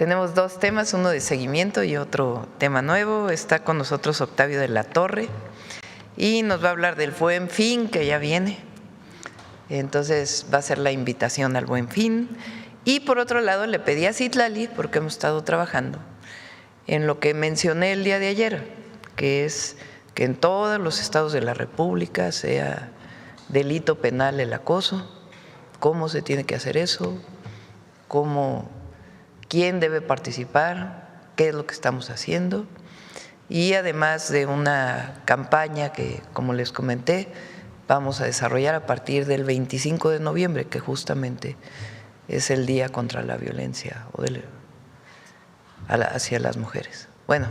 Tenemos dos temas, uno de seguimiento y otro tema nuevo. Está con nosotros Octavio de la Torre y nos va a hablar del Buen Fin, que ya viene. Entonces va a ser la invitación al Buen Fin. Y por otro lado le pedí a Citlali, porque hemos estado trabajando en lo que mencioné el día de ayer, que es que en todos los estados de la República sea delito penal el acoso, cómo se tiene que hacer eso, quién debe participar, qué es lo que estamos haciendo, y además de una campaña que, como les comenté, vamos a desarrollar a partir del 25 de noviembre, que justamente es el Día contra la Violencia hacia las mujeres. Bueno,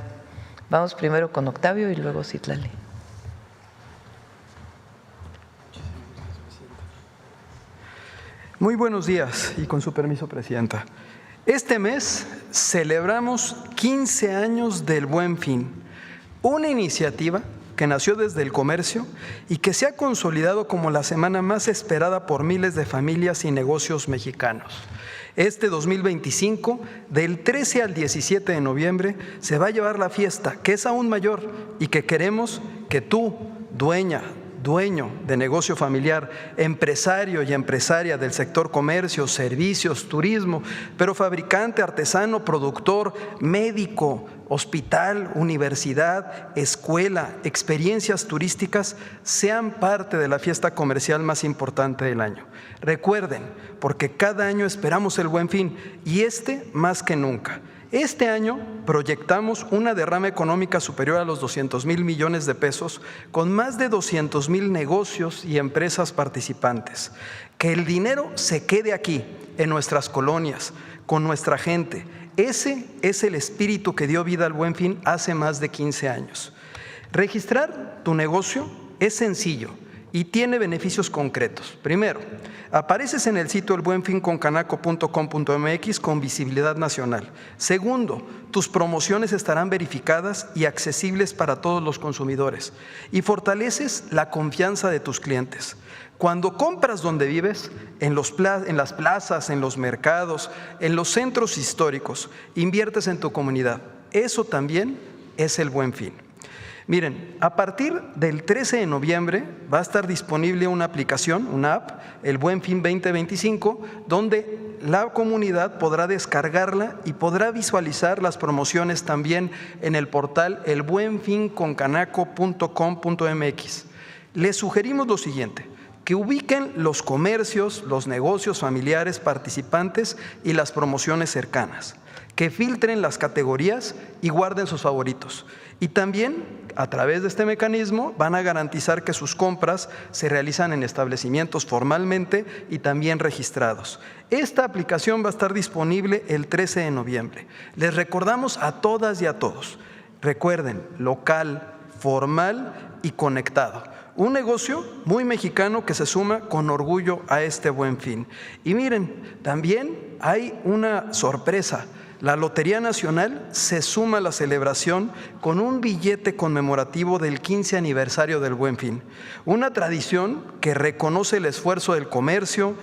vamos primero con Octavio y luego Citlali. Muy buenos días y con su permiso, Presidenta. Este mes celebramos 15 años del Buen Fin, una iniciativa que nació desde el comercio y que se ha consolidado como la semana más esperada por miles de familias y negocios mexicanos. Este 2025, del 13 al 17 de noviembre, se va a llevar la fiesta, que es aún mayor y que queremos que tú, dueño de negocio familiar, empresario y empresaria del sector comercio, servicios, turismo, pero fabricante, artesano, productor, médico, hospital, universidad, escuela, experiencias turísticas, sean parte de la fiesta comercial más importante del año. Recuerden, porque cada año esperamos el Buen Fin y más que nunca. Este año proyectamos una derrama económica superior a los 200,000 millones de pesos con más de 200,000 negocios y empresas participantes. Que el dinero se quede aquí, en nuestras colonias, con nuestra gente. Ese es el espíritu que dio vida al Buen Fin hace más de 15 años. Registrar tu negocio es sencillo y tiene beneficios concretos. Primero, apareces en el sitio elbuenfinconcanaco.com.mx con visibilidad nacional. Segundo, tus promociones estarán verificadas y accesibles para todos los consumidores. Y fortaleces la confianza de tus clientes. Cuando compras donde vives, en las plazas, en los mercados, en los centros históricos, inviertes en tu comunidad. Eso también es el Buen Fin. Miren, a partir del 13 de noviembre va a estar disponible una aplicación, una app, el Buen Fin 2025, donde la comunidad podrá descargarla y podrá visualizar las promociones también en el portal elbuenfinconcanaco.com.mx. Les sugerimos lo siguiente: que ubiquen los comercios, los negocios familiares participantes y las promociones cercanas, que filtren las categorías y guarden sus favoritos. Y también, a través de este mecanismo, van a garantizar que sus compras se realizan en establecimientos formalmente y también registrados. Esta aplicación va a estar disponible el 13 de noviembre. Les recordamos a todas y a todos, recuerden, local, formal y conectado. Un negocio muy mexicano que se suma con orgullo a este Buen Fin. Y miren, también hay una sorpresa. La Lotería Nacional se suma a la celebración con un billete conmemorativo del 15 aniversario del Buen Fin. Una tradición que reconoce el esfuerzo del comercio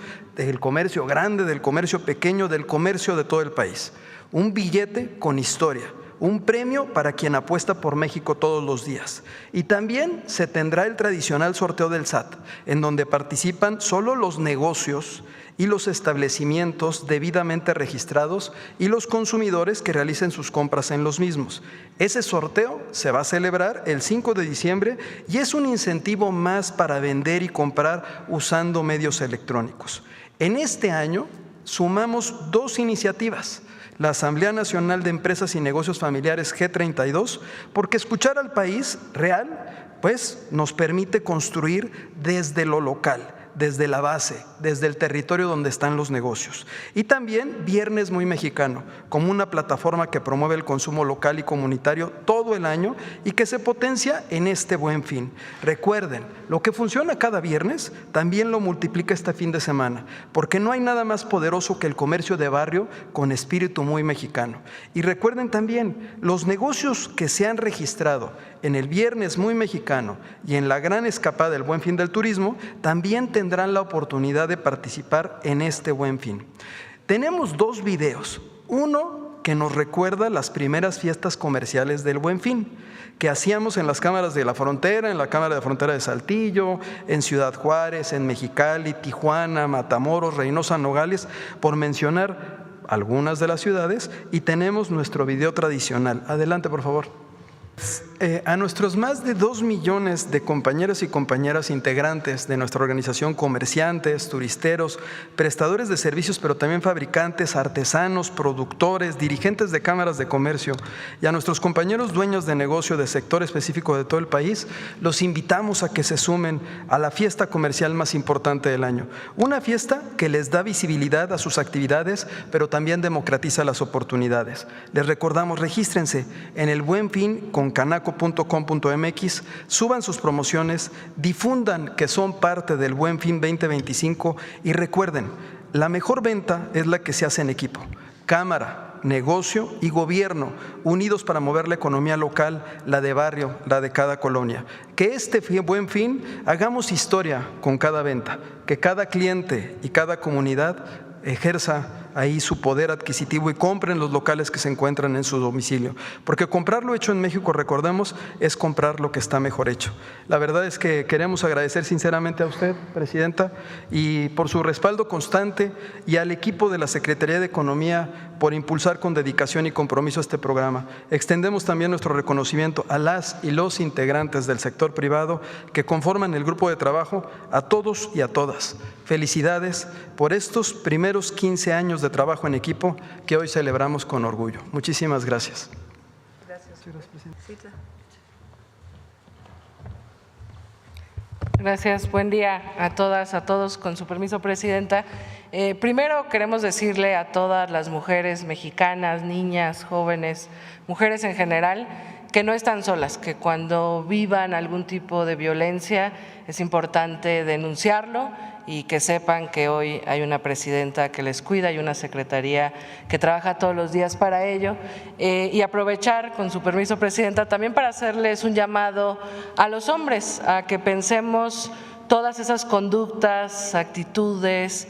grande, del comercio pequeño, del comercio de todo el país. Un billete con historia. Un premio para quien apuesta por México todos los días. Y también se tendrá el tradicional sorteo del SAT, en donde participan solo los negocios y los establecimientos debidamente registrados y los consumidores que realicen sus compras en los mismos. Ese sorteo se va a celebrar el 5 de diciembre y es un incentivo más para vender y comprar usando medios electrónicos. En este año sumamos dos iniciativas: la Asamblea Nacional de Empresas y Negocios Familiares G32, porque escuchar al país real, pues nos permite construir desde lo local, desde la base, desde el territorio donde están los negocios. Y también Viernes Muy Mexicano, como una plataforma que promueve el consumo local y comunitario todo el año y que se potencia en este Buen Fin. Recuerden, lo que funciona cada viernes también lo multiplica este fin de semana, porque no hay nada más poderoso que el comercio de barrio con espíritu muy mexicano. Y recuerden también, los negocios que se han registrado en el Viernes Muy Mexicano y en la gran escapada del Buen Fin del Turismo también tendrán la oportunidad de participar en este Buen Fin. Tenemos dos videos, uno porque nos recuerda las primeras fiestas comerciales del Buen Fin, que hacíamos en las cámaras de la frontera, en la Cámara de Frontera de Saltillo, en Ciudad Juárez, en Mexicali, Tijuana, Matamoros, Reynosa, Nogales, por mencionar algunas de las ciudades, y tenemos nuestro video tradicional. Adelante, por favor. A nuestros más de 2 millones de compañeros y compañeras integrantes de nuestra organización, comerciantes, turisteros, prestadores de servicios, pero también fabricantes, artesanos, productores, dirigentes de cámaras de comercio, y a nuestros compañeros dueños de negocio de sector específico de todo el país, los invitamos a que se sumen a la fiesta comercial más importante del año. Una fiesta que les da visibilidad a sus actividades, pero también democratiza las oportunidades. Les recordamos, regístrense en el Buen Fin con canaco.com.mx, suban sus promociones, difundan que son parte del Buen Fin 2025 y recuerden, la mejor venta es la que se hace en equipo. Cámara, negocio y gobierno, unidos para mover la economía local, la de barrio, la de cada colonia. Que este Buen Fin hagamos historia con cada venta, que cada cliente y cada comunidad ejerza ahí su poder adquisitivo y compren los locales que se encuentran en su domicilio. Porque comprar lo hecho en México, recordemos, es comprar lo que está mejor hecho. La verdad es que queremos agradecer sinceramente a usted, Presidenta, y por su respaldo constante, y al equipo de la Secretaría de Economía por impulsar con dedicación y compromiso este programa. Extendemos también nuestro reconocimiento a las y los integrantes del sector privado que conforman el grupo de trabajo, a todos y a todas. Felicidades por estos primeros 15 años de trabajo en equipo que hoy celebramos con orgullo. Muchísimas gracias. Gracias, buen día a todas, a todos. Con su permiso, Presidenta. Primero queremos decirle a todas las mujeres mexicanas, niñas, jóvenes, mujeres en general, que no están solas, que cuando vivan algún tipo de violencia es importante denunciarlo y que sepan que hoy hay una presidenta que les cuida y una secretaría que trabaja todos los días para ello. Y aprovechar, con su permiso, Presidenta, también para hacerles un llamado a los hombres, a que pensemos todas esas conductas, actitudes,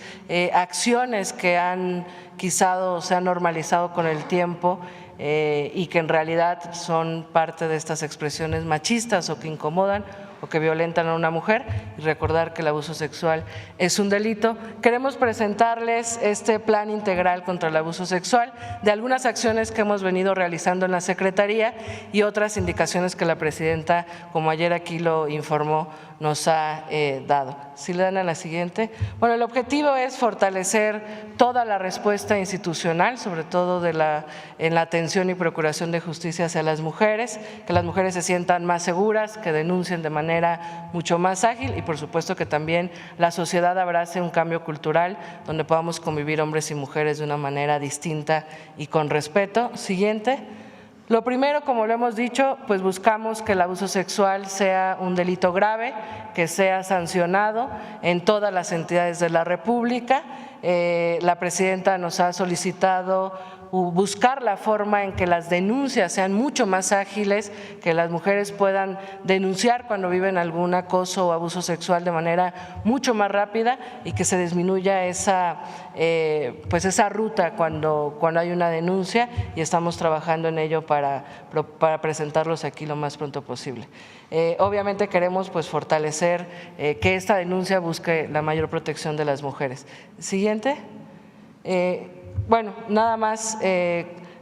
acciones que han quizás se han normalizado con el tiempo y que en realidad son parte de estas expresiones machistas o que incomodan o que violentan a una mujer, y recordar que el abuso sexual es un delito. Queremos presentarles este plan integral contra el abuso sexual, de algunas acciones que hemos venido realizando en la Secretaría y otras indicaciones que la Presidenta, como ayer aquí lo informó, nos ha dado. Si le dan a la siguiente. Bueno, el objetivo es fortalecer toda la respuesta institucional, sobre todo en la atención y procuración de justicia hacia las mujeres, que las mujeres se sientan más seguras, que denuncien de manera mucho más ágil y por supuesto que también la sociedad abrace un cambio cultural donde podamos convivir hombres y mujeres de una manera distinta y con respeto. Siguiente. Lo primero, como lo hemos dicho, pues buscamos que el abuso sexual sea un delito grave, que sea sancionado en todas las entidades de la República. La Presidenta nos ha solicitado buscar la forma en que las denuncias sean mucho más ágiles, que las mujeres puedan denunciar cuando viven algún acoso o abuso sexual de manera mucho más rápida y que se disminuya esa ruta cuando hay una denuncia, y estamos trabajando en ello para presentarlos aquí lo más pronto posible. Obviamente queremos fortalecer que esta denuncia busque la mayor protección de las mujeres. Siguiente. Bueno, nada más,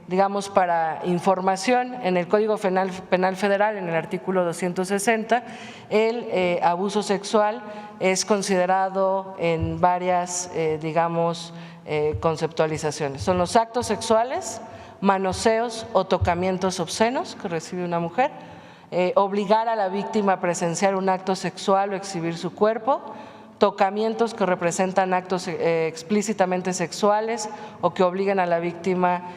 digamos, para información, en el Código Penal Federal, en el artículo 260, el abuso sexual es considerado en varias, conceptualizaciones. Son los actos sexuales, manoseos o tocamientos obscenos que recibe una mujer, obligar a la víctima a presenciar un acto sexual o exhibir su cuerpo, tocamientos que representan actos explícitamente sexuales o que obliguen a la víctima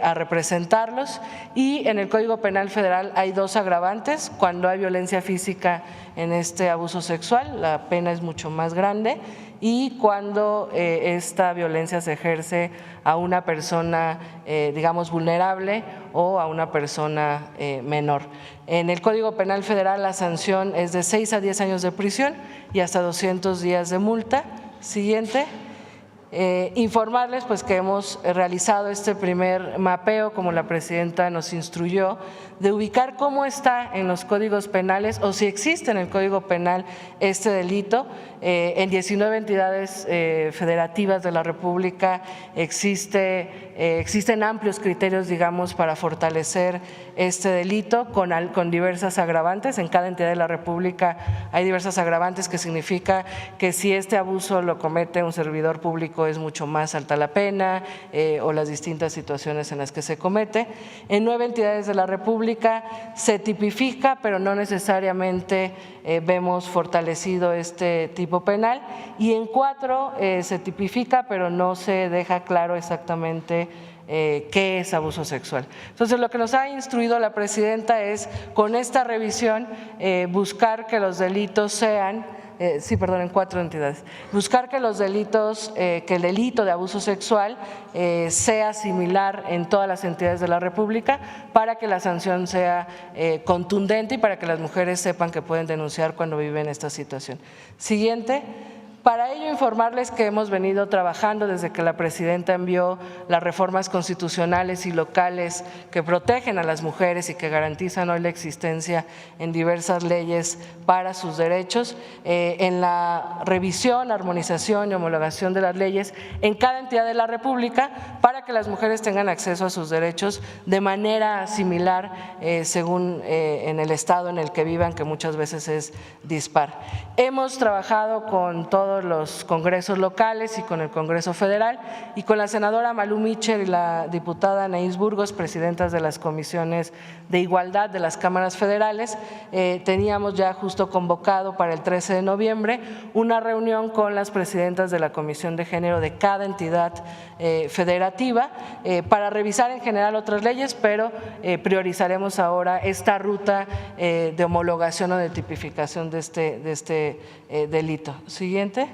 a representarlos. Y en el Código Penal Federal hay dos agravantes: cuando hay violencia física en este abuso sexual, la pena es mucho más grande, y cuando esta violencia se ejerce a una persona, vulnerable o a una persona menor. En el Código Penal Federal la sanción es de 6 a 10 años de prisión y hasta 200 días de multa. Siguiente. Informarles pues que hemos realizado este primer mapeo, como la presidenta nos instruyó, de ubicar cómo está en los códigos penales o si existe en el Código Penal este delito. En 19 entidades federativas de la República existen amplios criterios, digamos, para fortalecer este delito con diversas agravantes. En cada entidad de la República hay diversas agravantes, que significa que si este abuso lo comete un servidor público es mucho más alta la pena, o las distintas situaciones en las que se comete. En 9 entidades de la República se tipifica, pero no necesariamente vemos fortalecido este tipo penal, y en 4 se tipifica, pero no se deja claro exactamente qué es abuso sexual. Entonces, lo que nos ha instruido la presidenta es, con esta revisión, buscar que los delitos sean en 4 entidades. Buscar que los delitos, que el delito de abuso sexual sea similar en todas las entidades de la República, para que la sanción sea contundente y para que las mujeres sepan que pueden denunciar cuando viven esta situación. Siguiente. Para ello, informarles que hemos venido trabajando desde que la presidenta envió las reformas constitucionales y locales que protegen a las mujeres y que garantizan hoy la existencia en diversas leyes para sus derechos, en la revisión, armonización y homologación de las leyes en cada entidad de la República, para que las mujeres tengan acceso a sus derechos de manera similar según en el estado en el que vivan, que muchas veces es dispar. Hemos trabajado con todos los congresos locales y con el Congreso Federal, y con la senadora Malú Micher y la diputada Anaís Burgos, presidentas de las comisiones de igualdad de las cámaras federales. Teníamos ya justo convocado para el 13 de noviembre una reunión con las presidentas de la Comisión de Género de cada entidad federativa para revisar en general otras leyes, pero priorizaremos ahora esta ruta de homologación o de tipificación de este delito. Siguiente.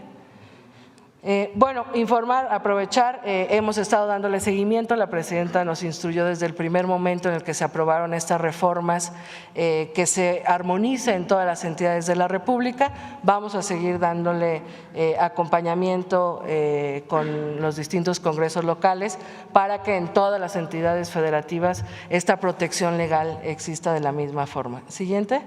Aprovechar, hemos estado dándole seguimiento. La presidenta nos instruyó desde el primer momento en el que se aprobaron estas reformas que se armonice en todas las entidades de la República. Vamos a seguir dándole acompañamiento con los distintos congresos locales para que en todas las entidades federativas esta protección legal exista de la misma forma. Siguiente.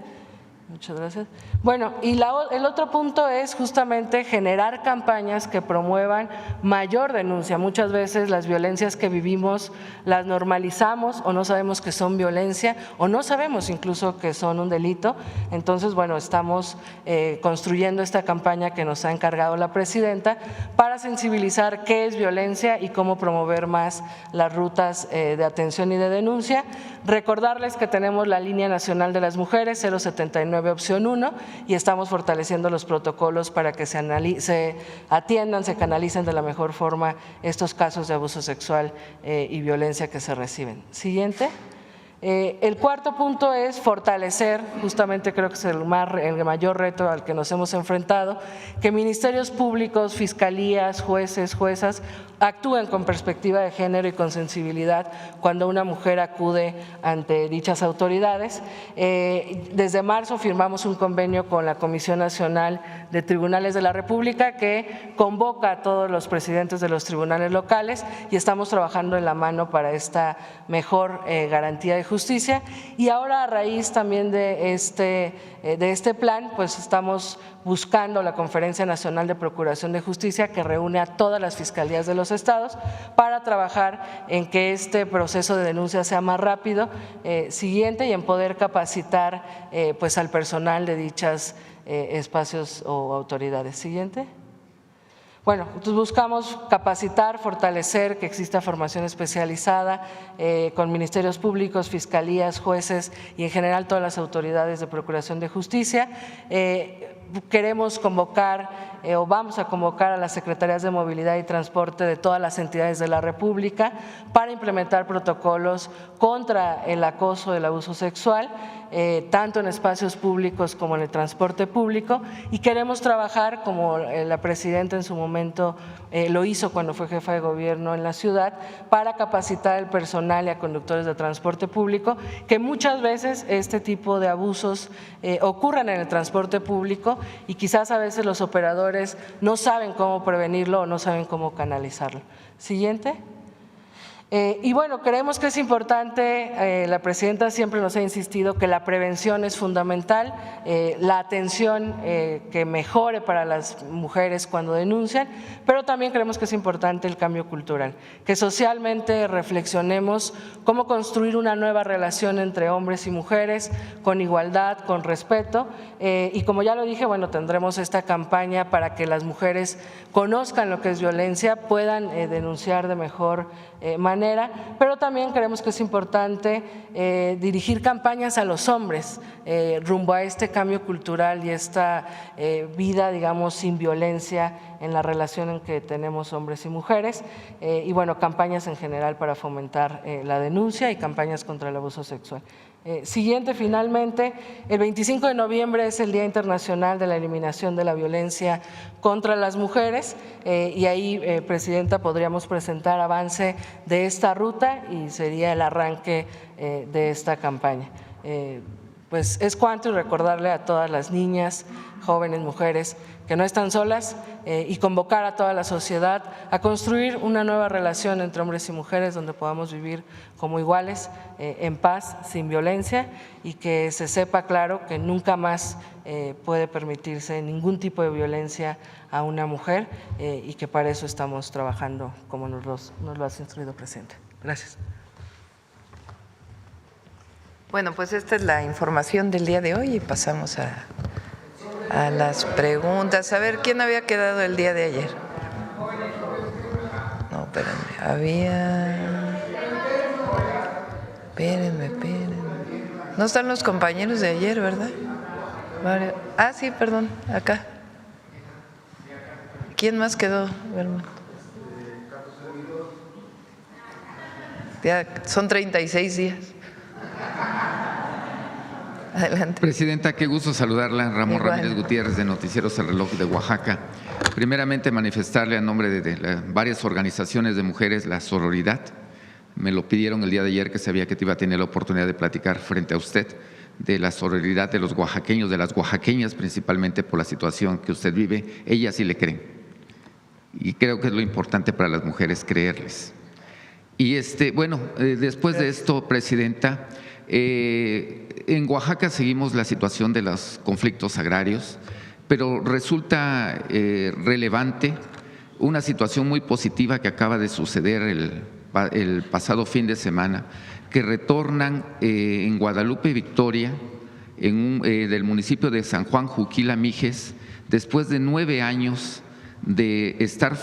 Muchas gracias. Bueno, y el otro punto es justamente generar campañas que promuevan mayor denuncia. Muchas veces las violencias que vivimos las normalizamos o no sabemos que son violencia o no sabemos incluso que son un delito. Entonces, bueno, estamos construyendo esta campaña que nos ha encargado la presidenta para sensibilizar qué es violencia y cómo promover más las rutas de atención y de denuncia. Recordarles que tenemos la Línea Nacional de las Mujeres 079 opción 1 y estamos fortaleciendo los protocolos para que se atiendan, se canalicen de la mejor forma estos casos de abuso sexual y violencia que se reciben. Siguiente. El cuarto punto es fortalecer, justamente creo que es el mayor reto al que nos hemos enfrentado, que ministerios públicos, fiscalías, jueces, juezas actúen con perspectiva de género y con sensibilidad cuando una mujer acude ante dichas autoridades. Desde marzo firmamos un convenio con la Comisión Nacional de Tribunales de la República que convoca a todos los presidentes de los tribunales locales y estamos trabajando en la mano para esta mejor garantía de justicia. Y ahora, a raíz también de este plan, pues estamos buscando la Conferencia Nacional de Procuración de Justicia, que reúne a todas las fiscalías de los estados para trabajar en que este proceso de denuncia sea más rápido, siguiente, y en poder capacitar pues al personal de dichos espacios o autoridades. Siguiente. Bueno, entonces buscamos capacitar, fortalecer, que exista formación especializada con ministerios públicos, fiscalías, jueces y en general todas las autoridades de procuración de justicia. Queremos convocar o vamos a convocar a las secretarías de movilidad y transporte de todas las entidades de la República para implementar protocolos contra el acoso, el abuso sexual, tanto en espacios públicos como en el transporte público, y queremos trabajar, como la presidenta en su momento lo hizo cuando fue jefa de gobierno en la ciudad, para capacitar al personal y a conductores de transporte público, que muchas veces este tipo de abusos ocurren en el transporte público y quizás a veces los operadores no saben cómo prevenirlo o no saben cómo canalizarlo. Siguiente. Y bueno, creemos que es importante, la presidenta siempre nos ha insistido que la prevención es fundamental, la atención que mejore para las mujeres cuando denuncian, pero también creemos que es importante el cambio cultural, que socialmente reflexionemos cómo construir una nueva relación entre hombres y mujeres con igualdad, con respeto, y como ya lo dije, bueno, tendremos esta campaña para que las mujeres conozcan lo que es violencia, puedan denunciar de mejor manera, pero también creemos que es importante dirigir campañas a los hombres rumbo a este cambio cultural y esta vida, digamos, sin violencia en la relación en que tenemos hombres y mujeres, y bueno, campañas en general para fomentar la denuncia y campañas contra el abuso sexual. Siguiente, finalmente, el 25 de noviembre es el Día Internacional de la Eliminación de la Violencia contra las Mujeres y ahí, Presidenta, podríamos presentar avance de esta ruta y sería el arranque de esta campaña. Pues es cuanto, y recordarle a todas las niñas, jóvenes, mujeres que no están solas y convocar a toda la sociedad a construir una nueva relación entre hombres y mujeres donde podamos vivir como iguales, en paz, sin violencia, y que se sepa claro que nunca más puede permitirse ningún tipo de violencia a una mujer y que para eso estamos trabajando como nos lo has instruido, Presidente. Gracias. Bueno, pues esta es la información del día de hoy y pasamos a las preguntas. A ver, ¿quién había quedado el día de ayer? No, espérenme, había… Espérenme. No están los compañeros de ayer, ¿verdad? Ah, sí, perdón, acá. ¿Quién más quedó, hermano? Ya son 36 días. Adelante. Presidenta, qué gusto saludarla. Ramón Igual. Ramírez Gutiérrez, de Noticieros El Reloj de Oaxaca. Primeramente, manifestarle a nombre de varias organizaciones de mujeres la sororidad. Me lo pidieron el día de ayer, que sabía que iba a tener la oportunidad de platicar frente a usted de la sororidad de los oaxaqueños, de las oaxaqueñas, principalmente por la situación que usted vive. Ellas sí le creen. Y creo que es lo importante para las mujeres, creerles. Y bueno, después de esto, Presidenta, en Oaxaca seguimos la situación de los conflictos agrarios, pero resulta relevante una situación muy positiva que acaba de suceder el pasado fin de semana, que retornan en Guadalupe Victoria, del municipio de San Juan Juquila Mijes, después de 9 años de estar,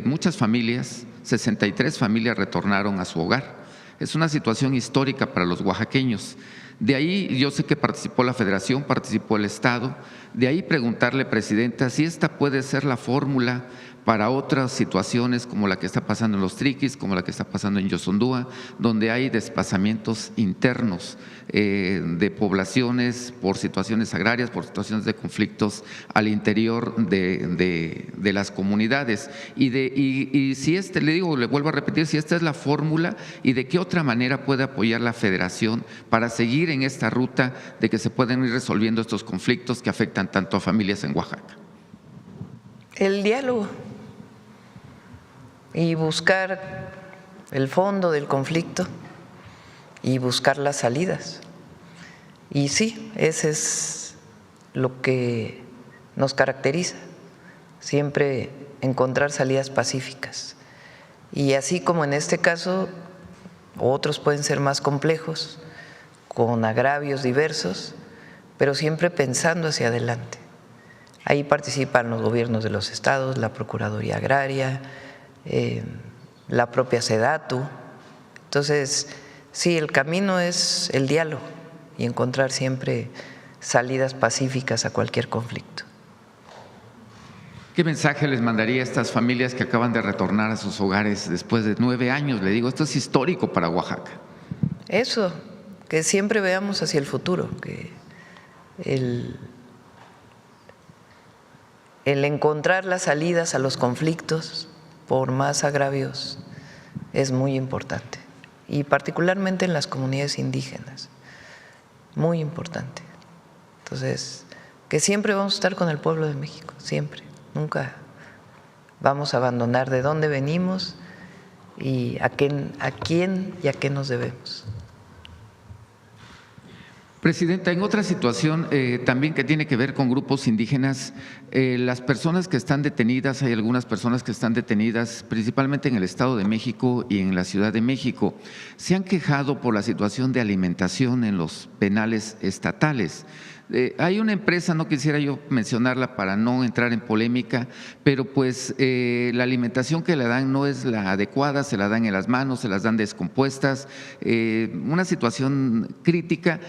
muchas familias, 63 familias retornaron a su hogar. Es una situación histórica para los oaxaqueños. De ahí yo sé que participó la Federación, participó el Estado. De ahí preguntarle, Presidenta, si esta puede ser la fórmula para otras situaciones como la que está pasando en Los Triquis, como la que está pasando en Yosondúa, donde hay desplazamientos internos de poblaciones por situaciones agrarias, por situaciones de conflictos al interior de las comunidades. Y si le vuelvo a repetir, si esta es la fórmula y de qué otra manera puede apoyar la Federación para seguir en esta ruta de que se pueden ir resolviendo estos conflictos que afectan tanto a familias en Oaxaca. El diálogo y buscar el fondo del conflicto y buscar las salidas. Y sí, ese es lo que nos caracteriza, siempre encontrar salidas pacíficas. Y así como en este caso, otros pueden ser más complejos, con agravios diversos, pero siempre pensando hacia adelante. Ahí participan los gobiernos de los estados, la Procuraduría Agraria, la propia SEDATU. Entonces, sí, el camino es el diálogo y encontrar siempre salidas pacíficas a cualquier conflicto. ¿Qué mensaje les mandaría a estas familias que acaban de retornar a sus hogares después de 9 años? Le digo, esto es histórico para Oaxaca. Eso, que siempre veamos hacia el futuro, que el encontrar las salidas a los conflictos, por más agravios, es muy importante, y particularmente en las comunidades indígenas, muy importante. Entonces, que siempre vamos a estar con el pueblo de México, siempre, nunca vamos a abandonar de dónde venimos y a quién y a qué nos debemos. Presidenta, en otra situación también que tiene que ver con grupos indígenas, las personas que están detenidas, hay algunas personas que están detenidas principalmente en el Estado de México y en la Ciudad de México, se han quejado por la situación de alimentación en los penales estatales. Hay una empresa, no quisiera yo mencionarla para no entrar en polémica, pero pues la alimentación que le dan no es la adecuada, se la dan en las manos, se las dan descompuestas, una situación crítica.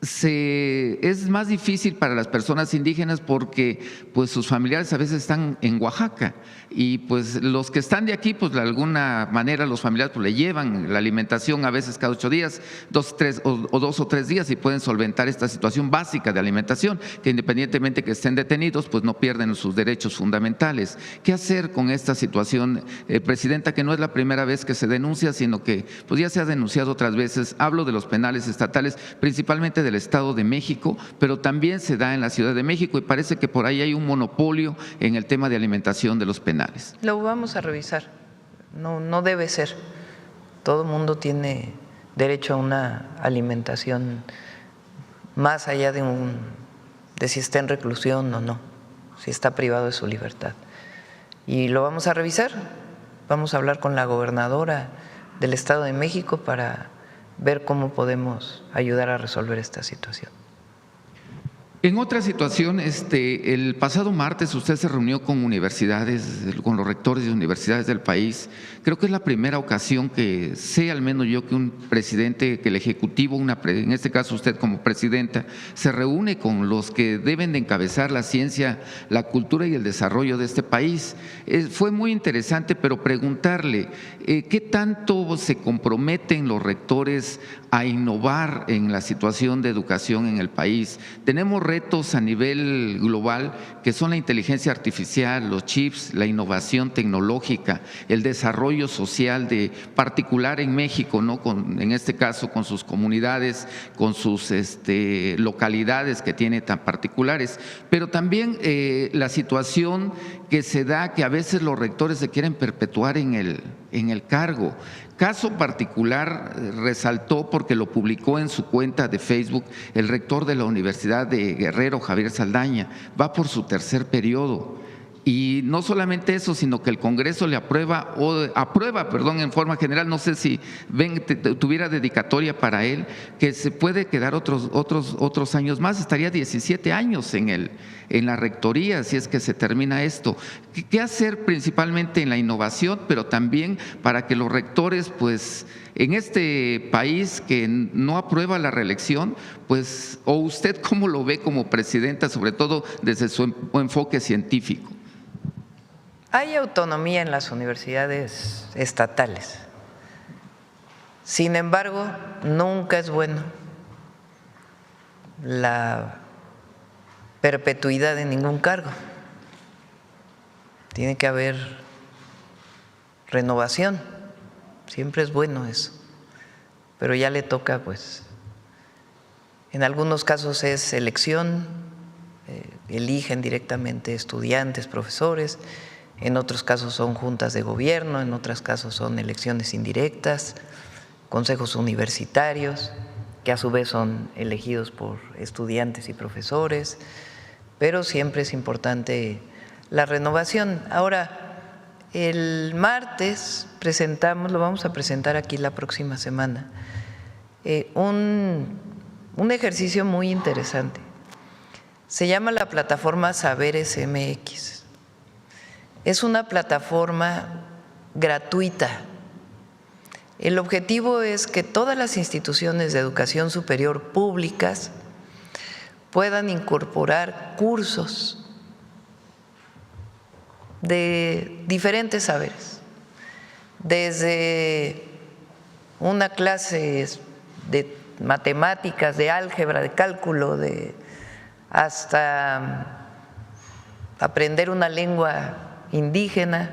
Es más difícil para las personas indígenas porque pues sus familiares a veces están en Oaxaca y pues los que están de aquí pues de alguna manera los familiares pues le llevan la alimentación a veces cada 8 días, 2 o 3 días y pueden solventar esta situación básica de alimentación que independientemente que estén detenidos pues no pierden sus derechos fundamentales. ¿Qué hacer con esta situación, Presidenta, que no es la primera vez que se denuncia, sino que pues ya se ha denunciado otras veces? Hablo de los penales estatales, principalmente del Estado de México, pero también se da en la Ciudad de México y parece que por ahí hay un monopolio en el tema de alimentación de los penales. Lo vamos a revisar, no debe ser. Todo el mundo tiene derecho a una alimentación más allá de si está en reclusión o no, si está privado de su libertad. Y lo vamos a revisar, vamos a hablar con la gobernadora del Estado de México para ver cómo podemos ayudar a resolver esta situación. En otra situación, el pasado martes usted se reunió con universidades, con los rectores de universidades del país. Creo que es la primera ocasión que sé, al menos yo, que un presidente, que el Ejecutivo, en este caso usted como presidenta, se reúne con los que deben de encabezar la ciencia, la cultura y el desarrollo de este país. Fue muy interesante, pero preguntarle, ¿qué tanto se comprometen los rectores a innovar en la situación de educación en el país? Tenemos retos a nivel global que son la inteligencia artificial, los chips, la innovación tecnológica, el desarrollo social de particular en México, ¿no? En este caso con sus comunidades, con sus localidades que tiene tan particulares, pero también la situación que se da que a veces los rectores se quieren perpetuar en el cargo. Caso particular resaltó porque lo publicó en su cuenta de Facebook el rector de la Universidad de Guerrero, Javier Saldaña, va por su 3er periodo. Y no solamente eso, sino que el Congreso le aprueba en forma general, no sé si tuviera dedicatoria para él, que se puede quedar otros años más, estaría 17 años en la rectoría, si es que se termina esto. ¿Qué hacer principalmente en la innovación, pero también para que los rectores, pues, en este país que no aprueba la reelección, pues, o usted cómo lo ve como presidenta, sobre todo desde su enfoque científico? Hay autonomía en las universidades estatales. Sin embargo, nunca es bueno la perpetuidad de ningún cargo. Tiene que haber renovación, siempre es bueno eso, pero ya le toca, pues, en algunos casos es elección, eligen directamente estudiantes, profesores. En otros casos son juntas de gobierno, en otros casos son elecciones indirectas, consejos universitarios, que a su vez son elegidos por estudiantes y profesores, pero siempre es importante la renovación. Ahora, el martes lo vamos a presentar aquí la próxima semana, un ejercicio muy interesante. Se llama la plataforma Saberes MX. Es una plataforma gratuita. El objetivo es que todas las instituciones de educación superior públicas puedan incorporar cursos de diferentes saberes, desde una clase de matemáticas, de álgebra, de cálculo, hasta aprender una lengua indígena,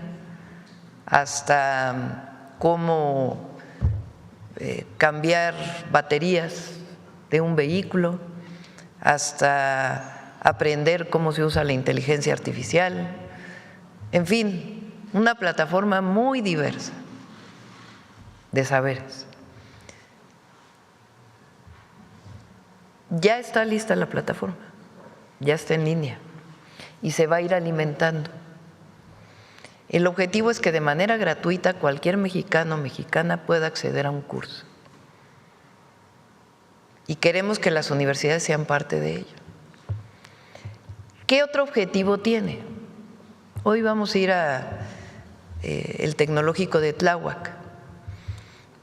hasta cómo cambiar baterías de un vehículo, hasta aprender cómo se usa la inteligencia artificial, en fin, una plataforma muy diversa de saberes. Ya está lista la plataforma, ya está en línea y se va a ir alimentando. El objetivo es que de manera gratuita cualquier mexicano o mexicana pueda acceder a un curso. Y queremos que las universidades sean parte de ello. ¿Qué otro objetivo tiene? Hoy vamos a ir a el Tecnológico de Tláhuac,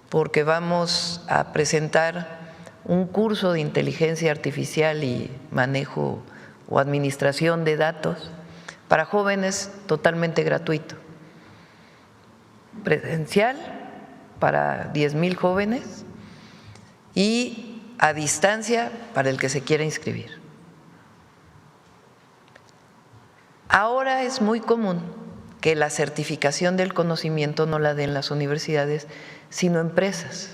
porque vamos a presentar un curso de inteligencia artificial y manejo o administración de datos para jóvenes totalmente gratuito. Presencial para 10,000 jóvenes y a distancia para el que se quiera inscribir. Ahora es muy común que la certificación del conocimiento no la den las universidades, sino empresas,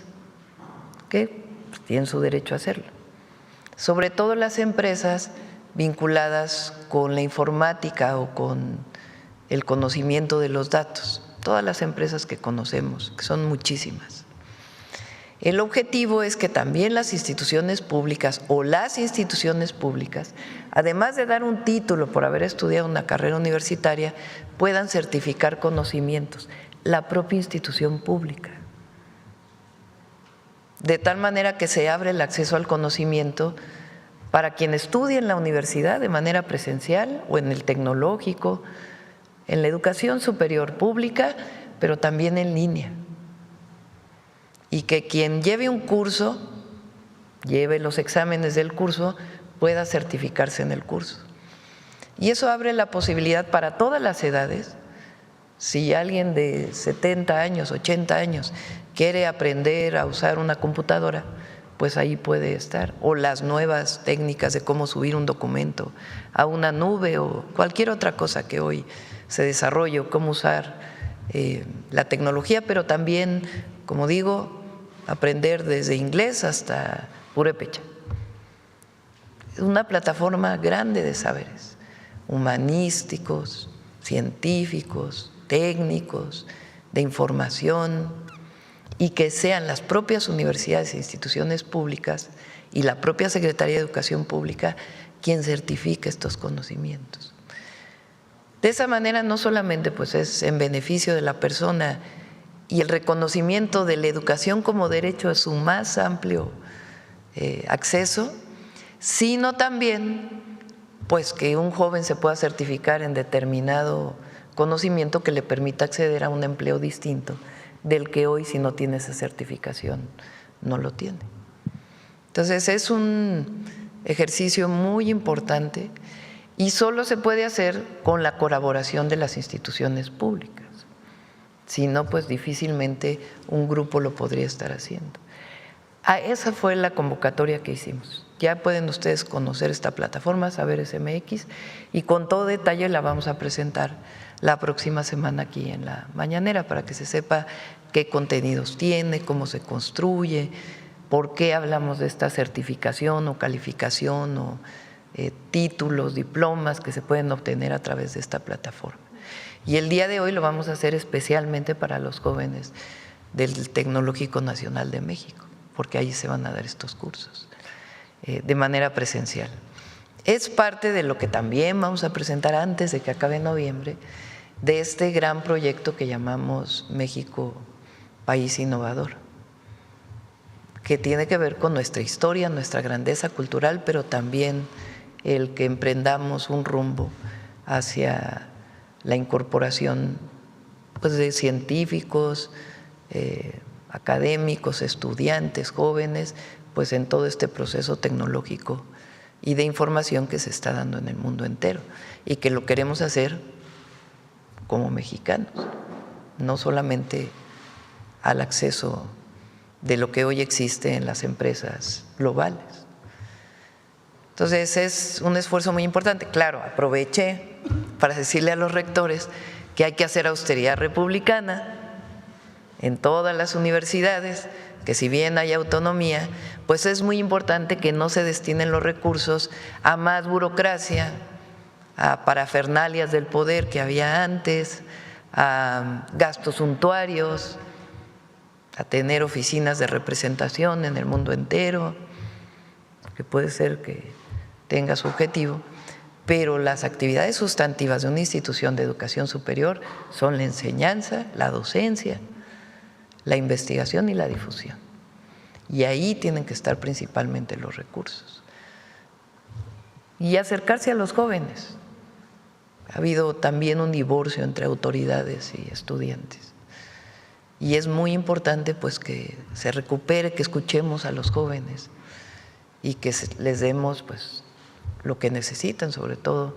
que tienen su derecho a hacerlo. Sobre todo las empresas vinculadas con la informática o con el conocimiento de los datos, todas las empresas que conocemos, que son muchísimas. El objetivo es que también las instituciones públicas o las instituciones públicas, además de dar un título por haber estudiado una carrera universitaria, puedan certificar conocimientos, la propia institución pública. De tal manera que se abre el acceso al conocimiento para quien estudie en la universidad de manera presencial o en el tecnológico, en la educación superior pública, pero también en línea. Y que quien lleve un curso, lleve los exámenes del curso, pueda certificarse en el curso. Y eso abre la posibilidad para todas las edades. Si alguien de 70 años, 80 años quiere aprender a usar una computadora, pues ahí puede estar. O las nuevas técnicas de cómo subir un documento a una nube o cualquier otra cosa que hoy se desarrolle, o cómo usar la tecnología, pero también, como digo, aprender desde inglés hasta purépecha. Es una plataforma grande de saberes, humanísticos, científicos, técnicos, de información, y que sean las propias universidades e instituciones públicas y la propia Secretaría de Educación Pública quien certifique estos conocimientos. De esa manera no solamente pues es en beneficio de la persona y el reconocimiento de la educación como derecho a su más amplio acceso, sino también pues que un joven se pueda certificar en determinado conocimiento que le permita acceder a un empleo distinto del que hoy, si no tiene esa certificación, no lo tiene. Entonces es un ejercicio muy importante y solo se puede hacer con la colaboración de las instituciones públicas. Si no, pues difícilmente un grupo lo podría estar haciendo. Esa fue la convocatoria que hicimos. Ya pueden ustedes conocer esta plataforma, Saberes MX, y con todo detalle la vamos a presentar la próxima semana aquí en la mañanera para que se sepa qué contenidos tiene, cómo se construye, por qué hablamos de esta certificación o calificación o títulos, diplomas que se pueden obtener a través de esta plataforma. Y el día de hoy lo vamos a hacer especialmente para los jóvenes del Tecnológico Nacional de México, porque ahí se van a dar estos cursos de manera presencial. Es parte de lo que también vamos a presentar antes de que acabe noviembre, de este gran proyecto que llamamos México País Innovador, que tiene que ver con nuestra historia, nuestra grandeza cultural, pero también el que emprendamos un rumbo hacia la incorporación pues, de científicos, académicos, estudiantes, jóvenes, pues en todo este proceso tecnológico y de información que se está dando en el mundo entero y que lo queremos hacer como mexicanos, no solamente al acceso de lo que hoy existe en las empresas globales. Entonces es un esfuerzo muy importante. Claro, aproveché para decirle a los rectores que hay que hacer austeridad republicana en todas las universidades, que si bien hay autonomía, pues es muy importante que no se destinen los recursos a más burocracia, a parafernalias del poder que había antes, a gastos suntuarios, a tener oficinas de representación en el mundo entero, que puede ser que tenga su objetivo, pero las actividades sustantivas de una institución de educación superior son la enseñanza, la docencia, la investigación y la difusión. Y ahí tienen que estar principalmente los recursos. Y acercarse a los jóvenes. Ha habido también un divorcio entre autoridades y estudiantes. Y es muy importante pues que se recupere, que escuchemos a los jóvenes y que les demos pues lo que necesitan, sobre todo,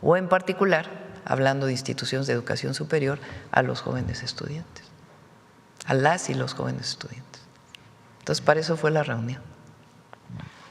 o en particular, hablando de instituciones de educación superior, a los jóvenes estudiantes, a las y los jóvenes estudiantes. Entonces, para eso fue la reunión.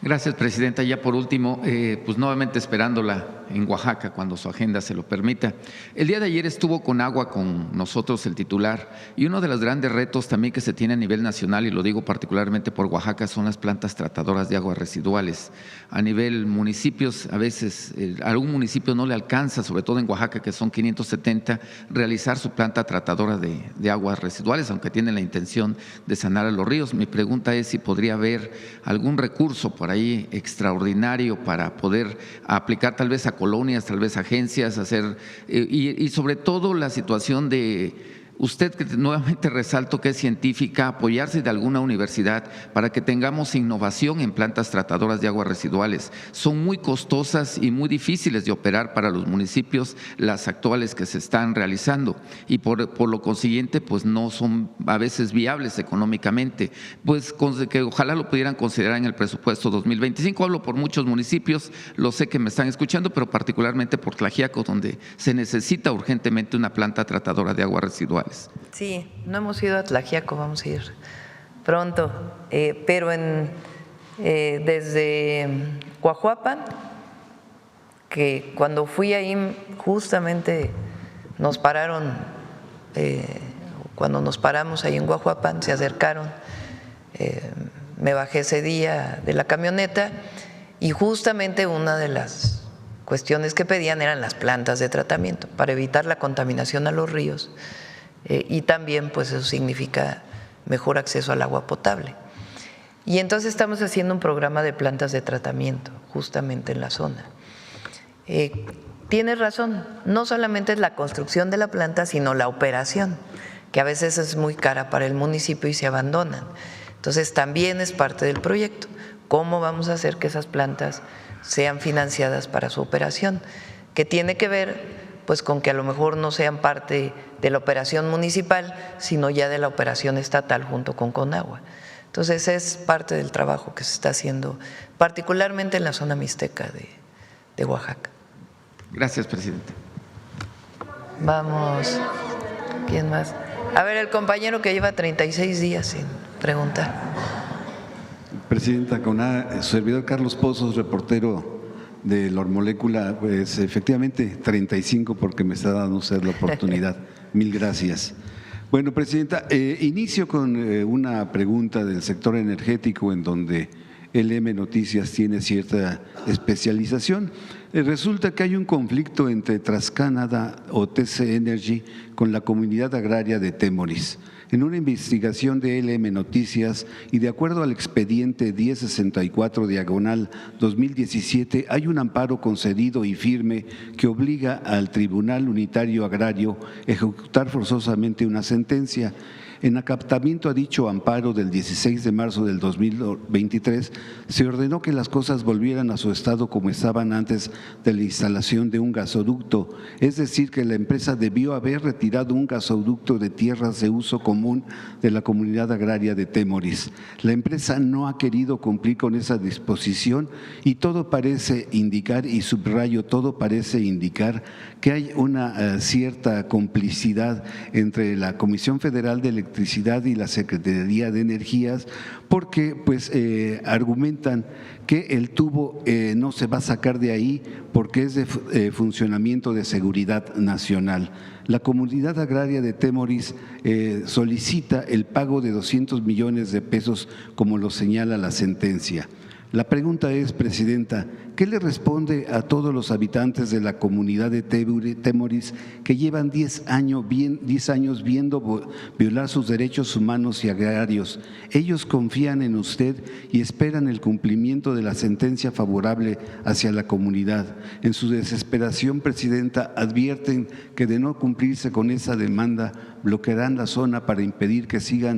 Gracias, presidenta. Ya por último, pues nuevamente esperándola en Oaxaca cuando su agenda se lo permita. El día de ayer estuvo con agua con nosotros el titular y uno de los grandes retos también que se tiene a nivel nacional, y lo digo particularmente por Oaxaca, son las plantas tratadoras de aguas residuales. A nivel municipios, a veces a algún municipio no le alcanza, sobre todo en Oaxaca, que son 570, realizar su planta tratadora de aguas residuales, aunque tienen la intención de sanar a los ríos. Mi pregunta es si podría haber algún recurso por ahí extraordinario para poder aplicar tal vez a colonias, tal vez a agencias, hacer y sobre todo la situación de usted, que nuevamente resalto que es científica, apoyarse de alguna universidad para que tengamos innovación en plantas tratadoras de aguas residuales. Son muy costosas y muy difíciles de operar para los municipios las actuales que se están realizando y por lo consiguiente pues no son a veces viables económicamente, pues que ojalá lo pudieran considerar en el presupuesto 2025. Hablo por muchos municipios, lo sé que me están escuchando, pero particularmente por Tlaxiaco, donde se necesita urgentemente una planta tratadora de aguas residuales. Sí, no hemos ido a Tlaxiaco, vamos a ir pronto, pero desde Coahuapan, que cuando fui ahí justamente nos pararon, cuando nos paramos ahí en Coahuapan se acercaron, me bajé ese día de la camioneta y justamente una de las cuestiones que pedían eran las plantas de tratamiento para evitar la contaminación a los ríos. Y también pues eso significa mejor acceso al agua potable. Y entonces estamos haciendo un programa de plantas de tratamiento justamente en la zona. Tienes razón, no solamente es la construcción de la planta, sino la operación, que a veces es muy cara para el municipio y se abandonan. Entonces también es parte del proyecto, cómo vamos a hacer que esas plantas sean financiadas para su operación, que tiene que ver pues con que a lo mejor no sean parte de la operación municipal, sino ya de la operación estatal junto con Conagua. Entonces es parte del trabajo que se está haciendo, particularmente en la zona mixteca de Oaxaca. Gracias, presidente. Vamos, ¿quién más? A ver, el compañero que lleva 36 días sin preguntar. Presidenta, con su servidor Carlos Pozos, reportero de la Hormolécula, pues efectivamente 35 porque me está dando usted la oportunidad. Mil gracias. Bueno, presidenta, inicio con una pregunta del sector energético en donde LM Noticias tiene cierta especialización. Resulta que hay un conflicto entre TransCanada o TC Energy con la comunidad agraria de Temoris. En una investigación de LM Noticias y de acuerdo al expediente 1064/2017, hay un amparo concedido y firme que obliga al Tribunal Unitario Agrario a ejecutar forzosamente una sentencia. En acatamiento a dicho amparo del 16 de marzo del 2023, se ordenó que las cosas volvieran a su estado como estaban antes de la instalación de un gasoducto, es decir, que la empresa debió haber retirado un gasoducto de tierras de uso común de la comunidad agraria de Temoris. La empresa no ha querido cumplir con esa disposición y todo parece indicar, y subrayo, todo parece indicar que hay una cierta complicidad entre la Comisión Federal de Electricidad Electricidad y la Secretaría de Energías, porque pues argumentan que el tubo no se va a sacar de ahí porque es de funcionamiento de seguridad nacional. La comunidad agraria de Temoris solicita el pago de 200 millones de pesos, como lo señala la sentencia. La pregunta es, Presidenta, ¿qué le responde a todos los habitantes de la comunidad de Temoris que llevan 10 años viendo violar sus derechos humanos y agrarios? Ellos confían en usted y esperan el cumplimiento de la sentencia favorable hacia la comunidad. En su desesperación, Presidenta, advierten que de no cumplirse con esa demanda, bloquearán la zona para impedir que se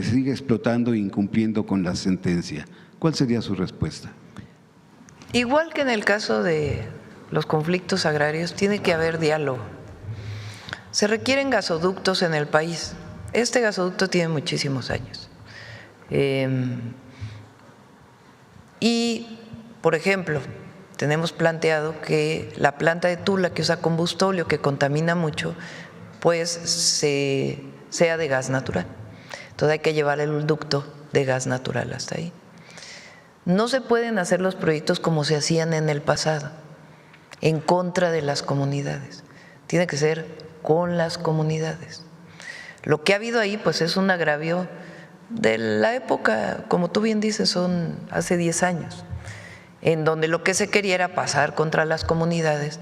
siga explotando e incumpliendo con la sentencia. ¿Cuál sería su respuesta? Igual que en el caso de los conflictos agrarios, tiene que haber diálogo. Se requieren gasoductos en el país. Este gasoducto tiene muchísimos años. Y, por ejemplo, tenemos planteado que la planta de Tula, que usa combustóleo, que contamina mucho, pues sea de gas natural. Entonces hay que llevar el ducto de gas natural hasta ahí. No se pueden hacer los proyectos como se hacían en el pasado, en contra de las comunidades. Tiene que ser con las comunidades. Lo que ha habido ahí, pues, es un agravio de la época, como tú bien dices, son hace 10 años, en donde lo que se quería era pasar contra las comunidades,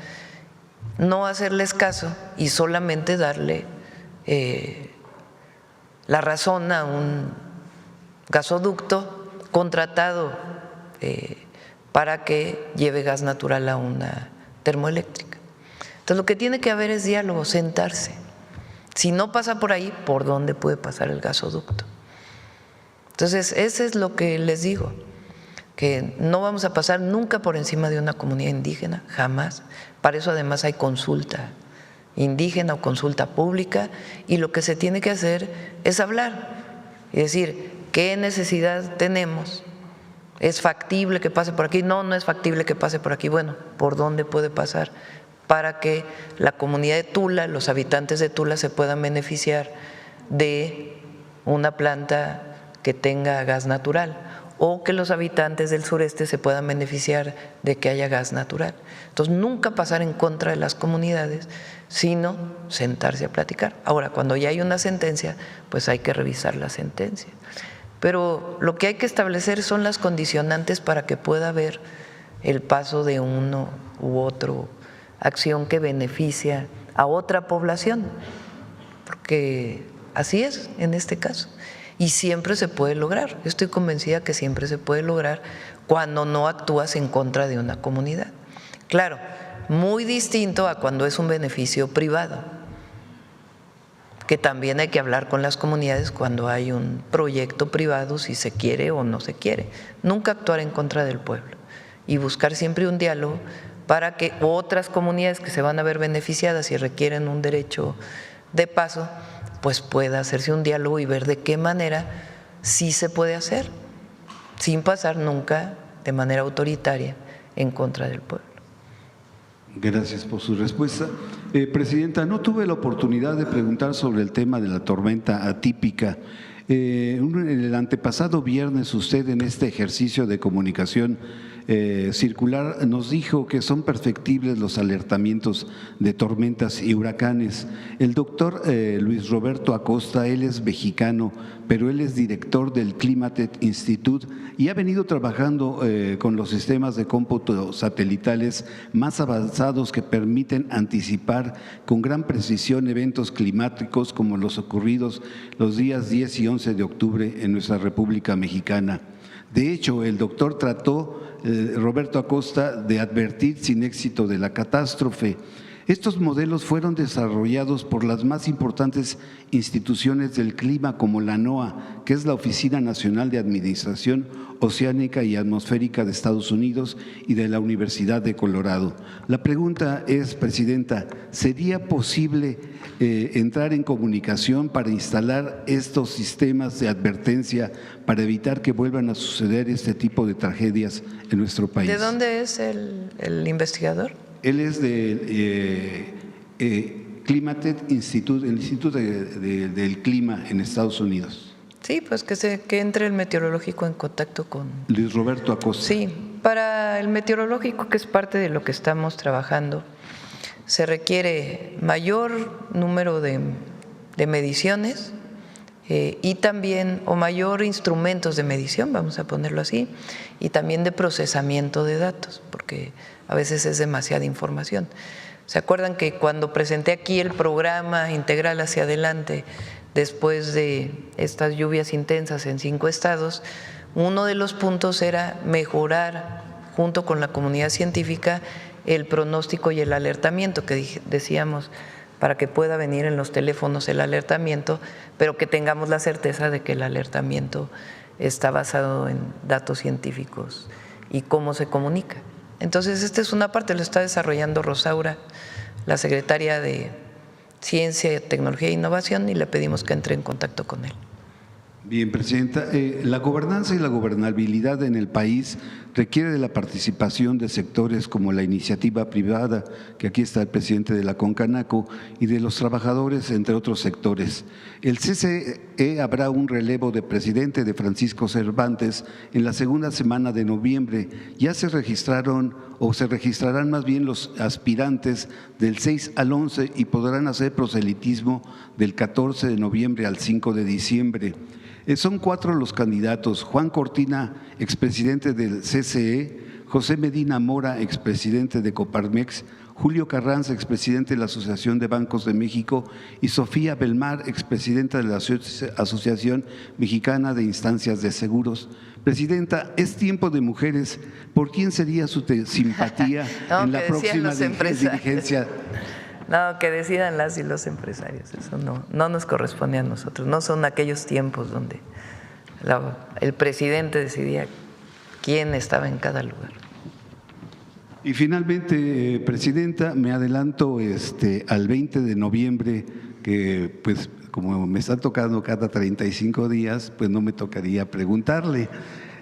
no hacerles caso y solamente darle la razón a un gasoducto contratado para que lleve gas natural a una termoeléctrica. Entonces lo que tiene que haber es diálogo, sentarse. Si no pasa por ahí, ¿por dónde puede pasar el gasoducto? Entonces eso es lo que les digo, que no vamos a pasar nunca por encima de una comunidad indígena, jamás. Para eso además hay consulta indígena o consulta pública, y lo que se tiene que hacer es hablar y decir qué necesidad tenemos. ¿Es factible que pase por aquí? No, no es factible que pase por aquí. Bueno, ¿por dónde puede pasar? Para que la comunidad de Tula, los habitantes de Tula se puedan beneficiar de una planta que tenga gas natural, o que los habitantes del sureste se puedan beneficiar de que haya gas natural. Entonces, nunca pasar en contra de las comunidades, sino sentarse a platicar. Ahora, cuando ya hay una sentencia, pues hay que revisar la sentencia. Pero lo que hay que establecer son las condicionantes para que pueda haber el paso de uno u otro acción que beneficia a otra población, porque así es en este caso. Y siempre se puede lograr. Yo estoy convencida que siempre se puede lograr cuando no actúas en contra de una comunidad. Claro, muy distinto a cuando es un beneficio privado, que también hay que hablar con las comunidades cuando hay un proyecto privado, si se quiere o no se quiere. Nunca actuar en contra del pueblo y buscar siempre un diálogo para que otras comunidades que se van a ver beneficiadas y requieren un derecho de paso, pues pueda hacerse un diálogo y ver de qué manera sí se puede hacer, sin pasar nunca de manera autoritaria en contra del pueblo. Gracias por su respuesta. Presidenta, no tuve la oportunidad de preguntar sobre el tema de la tormenta atípica. En el antepasado viernes usted, en este ejercicio de comunicación circular, nos dijo que son perfectibles los alertamientos de tormentas y huracanes. El doctor Luis Roberto Acosta, él es mexicano, pero él es director del Climate Institute y ha venido trabajando con los sistemas de cómputo satelitales más avanzados que permiten anticipar con gran precisión eventos climáticos como los ocurridos los días 10 y 11 de octubre en nuestra República Mexicana. De hecho, el doctor trató, Roberto Acosta, de advertir sin éxito de la catástrofe. Estos modelos fueron desarrollados por las más importantes instituciones del clima como la NOAA, que es la Oficina Nacional de Administración Oceánica y Atmosférica de Estados Unidos, y de la Universidad de Colorado. La pregunta es, Presidenta, ¿sería posible entrar en comunicación para instalar estos sistemas de advertencia para evitar que vuelvan a suceder este tipo de tragedias en nuestro país? ¿De dónde es el investigador? Él es de Climatet Institute, el Instituto del Clima en Estados Unidos. Sí, pues que entre el meteorológico en contacto con… Luis Roberto Acosta. Sí, para el meteorológico, que es parte de lo que estamos trabajando, se requiere mayor número de mediciones y también, o mayor instrumentos de medición, vamos a ponerlo así, y también de procesamiento de datos, porque a veces es demasiada información. ¿Se acuerdan que cuando presenté aquí el programa integral hacia adelante, después de estas lluvias intensas en 5 estados, uno de los puntos era mejorar, junto con la comunidad científica, el pronóstico y el alertamiento que decíamos, para que pueda venir en los teléfonos el alertamiento, pero que tengamos la certeza de que el alertamiento está basado en datos científicos y cómo se comunica. Entonces, esta es una parte, lo está desarrollando Rosaura, la secretaria de Ciencia, Tecnología e Innovación, y le pedimos que entre en contacto con él. Bien, Presidenta, la gobernanza y la gobernabilidad en el país requiere de la participación de sectores como la iniciativa privada, que aquí está el presidente de la Concanaco, y de los trabajadores, entre otros sectores. El CCE habrá un relevo de presidente de Francisco Cervantes en la segunda semana de noviembre. Ya se registraron o se registrarán más bien los aspirantes del 6 al 11 y podrán hacer proselitismo del 14 de noviembre al 5 de diciembre. Son 4 los candidatos: Juan Cortina, expresidente del CCE, José Medina Mora, expresidente de Coparmex, Julio Carranza, expresidente de la Asociación de Bancos de México, y Sofía Belmar, expresidenta de la Asociación Mexicana de Instancias de Seguros. Presidenta, es tiempo de mujeres. ¿Por quién sería su simpatía en la próxima dirigencia? No, que decidan las y los empresarios, eso no nos corresponde a nosotros, no son aquellos tiempos donde el presidente decidía quién estaba en cada lugar. Y finalmente, Presidenta, me adelanto al 20 de noviembre, que pues como me está tocando cada 35 días, pues no me tocaría preguntarle.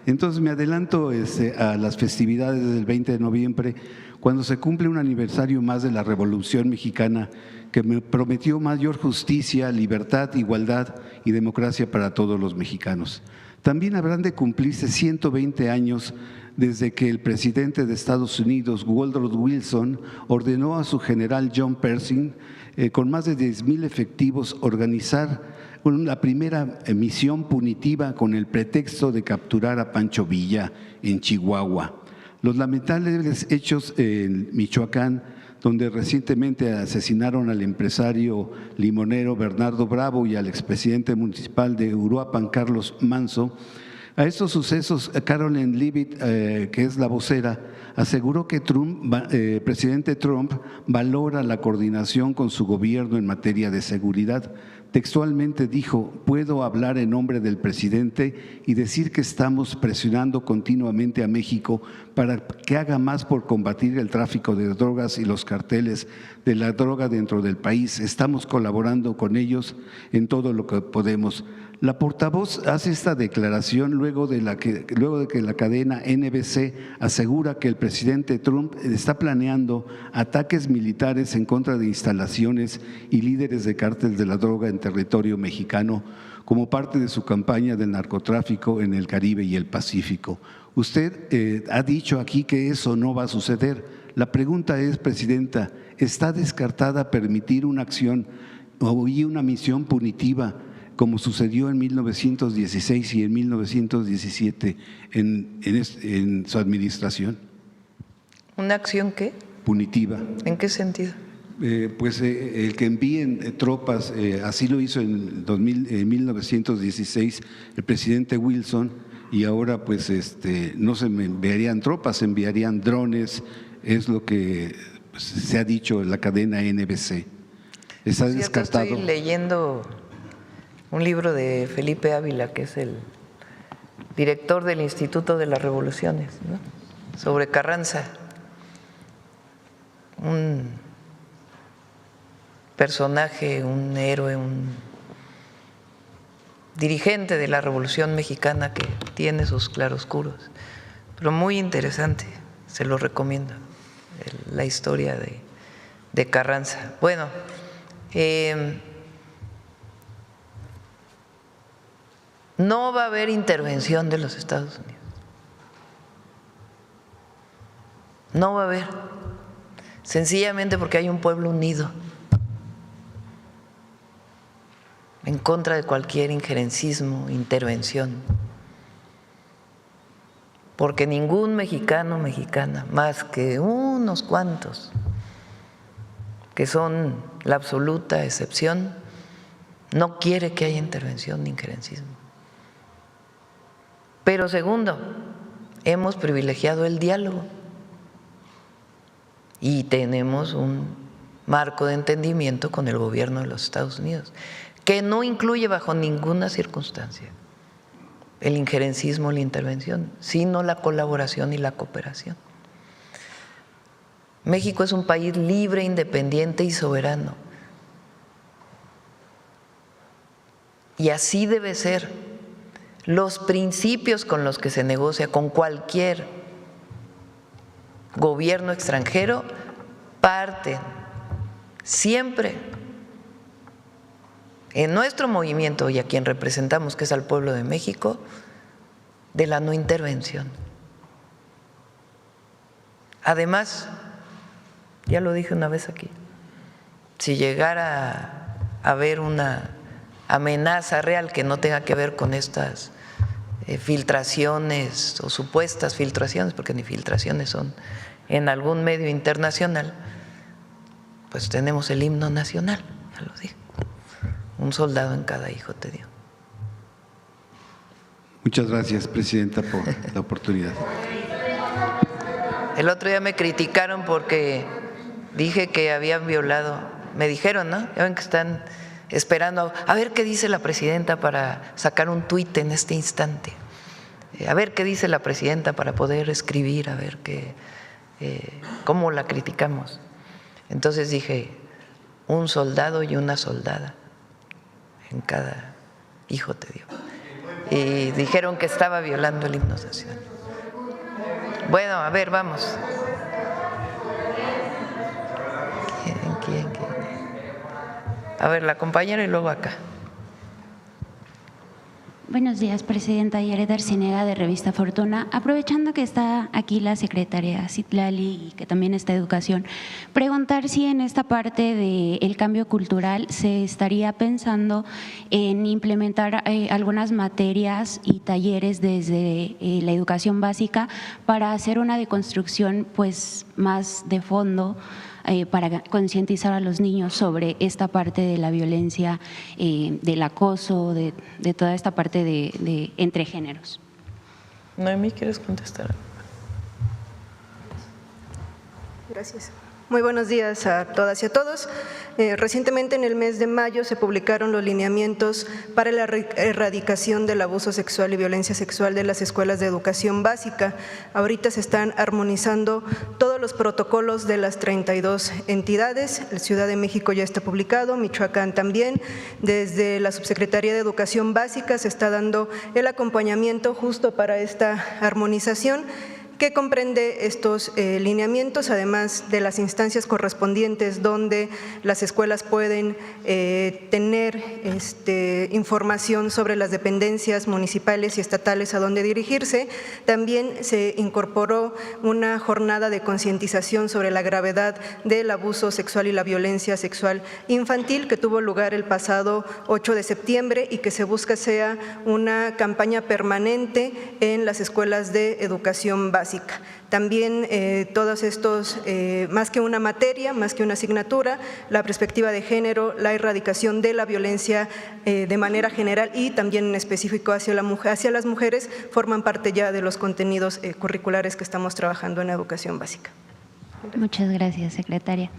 Entonces me adelanto a las festividades del 20 de noviembre, cuando se cumple un aniversario más de la Revolución Mexicana, que me prometió mayor justicia, libertad, igualdad y democracia para todos los mexicanos. También habrán de cumplirse 120 años desde que el presidente de Estados Unidos, Woodrow Wilson, ordenó a su general John Pershing, con más de 10,000 efectivos, organizar la primera misión punitiva con el pretexto de capturar a Pancho Villa en Chihuahua. Los lamentables hechos en Michoacán, donde recientemente asesinaron al empresario limonero Bernardo Bravo y al expresidente municipal de Uruapan, Carlos Manso. A estos sucesos, Caroline Leavitt, que es la vocera, aseguró que presidente Trump valora la coordinación con su gobierno en materia de seguridad. Textualmente dijo: puedo hablar en nombre del presidente y decir que estamos presionando continuamente a México para que haga más por combatir el tráfico de drogas y los carteles de la droga dentro del país. Estamos colaborando con ellos en todo lo que podemos. La portavoz hace esta declaración luego de que la cadena NBC asegura que el presidente Trump está planeando ataques militares en contra de instalaciones y líderes de cártel de la droga en territorio mexicano como parte de su campaña del narcotráfico en el Caribe y el Pacífico. Usted ha dicho aquí que eso no va a suceder. La pregunta es, Presidenta, ¿está descartada permitir una acción y una misión punitiva como sucedió en 1916 y en 1917 en su administración? ¿Una acción qué? Punitiva. ¿En qué sentido? Pues el que envíen tropas, así lo hizo en 1916 el presidente Wilson, y ahora pues no se enviarían tropas, se enviarían drones, es lo que se ha dicho en la cadena NBC. ¿Está descartado? Estoy leyendo un libro de Felipe Ávila, que es el director del Instituto de las Revoluciones, ¿no?, sobre Carranza, un personaje, un héroe, un dirigente de la Revolución Mexicana que tiene sus claroscuros, pero muy interesante, se lo recomiendo, la historia de Carranza. Bueno, No va a haber intervención de los Estados Unidos. No va a haber. Sencillamente porque hay un pueblo unido en contra de cualquier injerencismo, intervención. Porque ningún mexicano o mexicana, más que unos cuantos, que son la absoluta excepción, no quiere que haya intervención ni injerencismo. Pero segundo, hemos privilegiado el diálogo y tenemos un marco de entendimiento con el gobierno de los Estados Unidos, que no incluye bajo ninguna circunstancia el injerencismo, la intervención, sino la colaboración y la cooperación. México es un país libre, independiente y soberano. Y así debe ser. Los principios con los que se negocia con cualquier gobierno extranjero parten siempre en nuestro movimiento y a quien representamos, que es al pueblo de México, de la no intervención. Además, ya lo dije una vez aquí, si llegara a haber una amenaza real que no tenga que ver con estas filtraciones o supuestas filtraciones, porque ni filtraciones son, en algún medio internacional, pues tenemos el himno nacional, ya lo dije, un soldado en cada hijo te dio. Muchas gracias, Presidenta, por la oportunidad. El otro día me criticaron porque dije que habían violado, me dijeron, ¿no? Ya ven que están esperando a ver qué dice la presidenta para sacar un tuit en este instante, a ver qué dice la presidenta para poder escribir, a ver cómo la criticamos. Entonces dije, un soldado y una soldada en cada hijo te dio. Y dijeron que estaba violando el himno nacional. Bueno, a ver, vamos. ¿Quién? A ver, la compañera y luego acá. Buenos días, Presidenta. Yaret Arcinega, de Revista Fortuna. Aprovechando que está aquí la secretaria Citlali y que también está Educación, preguntar si en esta parte del cambio cultural se estaría pensando en implementar algunas materias y talleres desde la educación básica para hacer una deconstrucción pues más de fondo, para concientizar a los niños sobre esta parte de la violencia, del acoso, de toda esta parte de entre géneros. Noemí, ¿quieres contestar? Gracias. Muy buenos días a todas y a todos. Recientemente, en el mes de mayo, se publicaron los lineamientos para la erradicación del abuso sexual y violencia sexual de las escuelas de educación básica. Ahorita se están armonizando todos los protocolos de las 32 entidades. La Ciudad de México ya está publicado, Michoacán también. Desde la Subsecretaría de Educación Básica se está dando el acompañamiento justo para esta armonización, que comprende estos lineamientos, además de las instancias correspondientes donde las escuelas pueden tener información sobre las dependencias municipales y estatales a dónde dirigirse. También se incorporó una jornada de concientización sobre la gravedad del abuso sexual y la violencia sexual infantil, que tuvo lugar el pasado 8 de septiembre y que se busca sea una campaña permanente en las escuelas de educación básica. También todos estos, más que una materia, más que una asignatura, la perspectiva de género, la erradicación de la violencia de manera general y también en específico hacia las mujeres, forman parte ya de los contenidos curriculares que estamos trabajando en la educación básica. Muchas gracias, secretaria.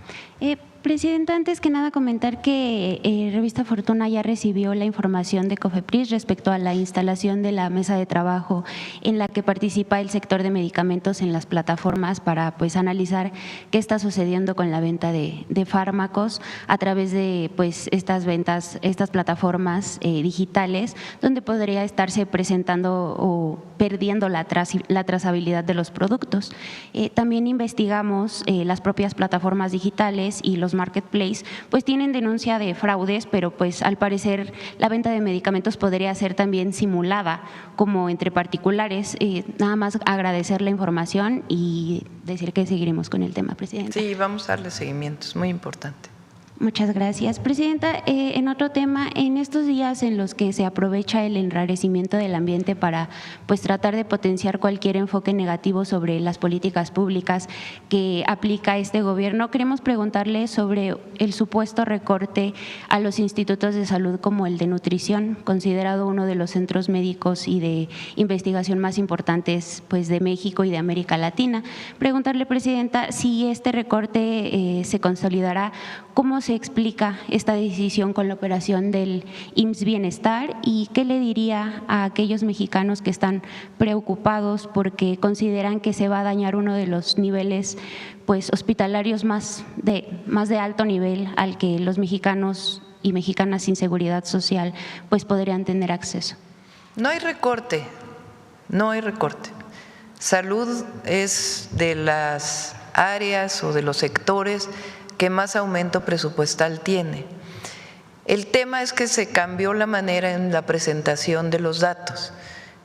Presidenta, antes que nada comentar que Revista Fortuna ya recibió la información de COFEPRIS respecto a la instalación de la mesa de trabajo en la que participa el sector de medicamentos en las plataformas para pues analizar qué está sucediendo con la venta de fármacos a través de pues estas ventas, estas plataformas digitales, donde podría estarse presentando o perdiendo la trazabilidad de los productos. También investigamos las propias plataformas digitales y los los marketplaces, pues tienen denuncia de fraudes, pero pues al parecer la venta de medicamentos podría ser también simulada como entre particulares. Nada más agradecer la información y decir que seguiremos con el tema, Presidenta. Sí, vamos a darle seguimiento, es muy importante. Muchas gracias, Presidenta. En otro tema, en estos días en los que se aprovecha el enrarecimiento del ambiente para pues tratar de potenciar cualquier enfoque negativo sobre las políticas públicas que aplica este gobierno, queremos preguntarle sobre el supuesto recorte a los institutos de salud como el de nutrición, considerado uno de los centros médicos y de investigación más importantes pues de México y de América Latina. Preguntarle, Presidenta, si este recorte se consolidará, ¿cómo se explica esta decisión con la operación del IMSS Bienestar y qué le diría a aquellos mexicanos que están preocupados porque consideran que se va a dañar uno de los niveles pues hospitalarios más de alto nivel al que los mexicanos y mexicanas sin seguridad social pues podrían tener acceso? No hay recorte, no hay recorte. Salud es de las áreas o de los sectores que más aumento presupuestal tiene. El tema es que se cambió la manera en la presentación de los datos.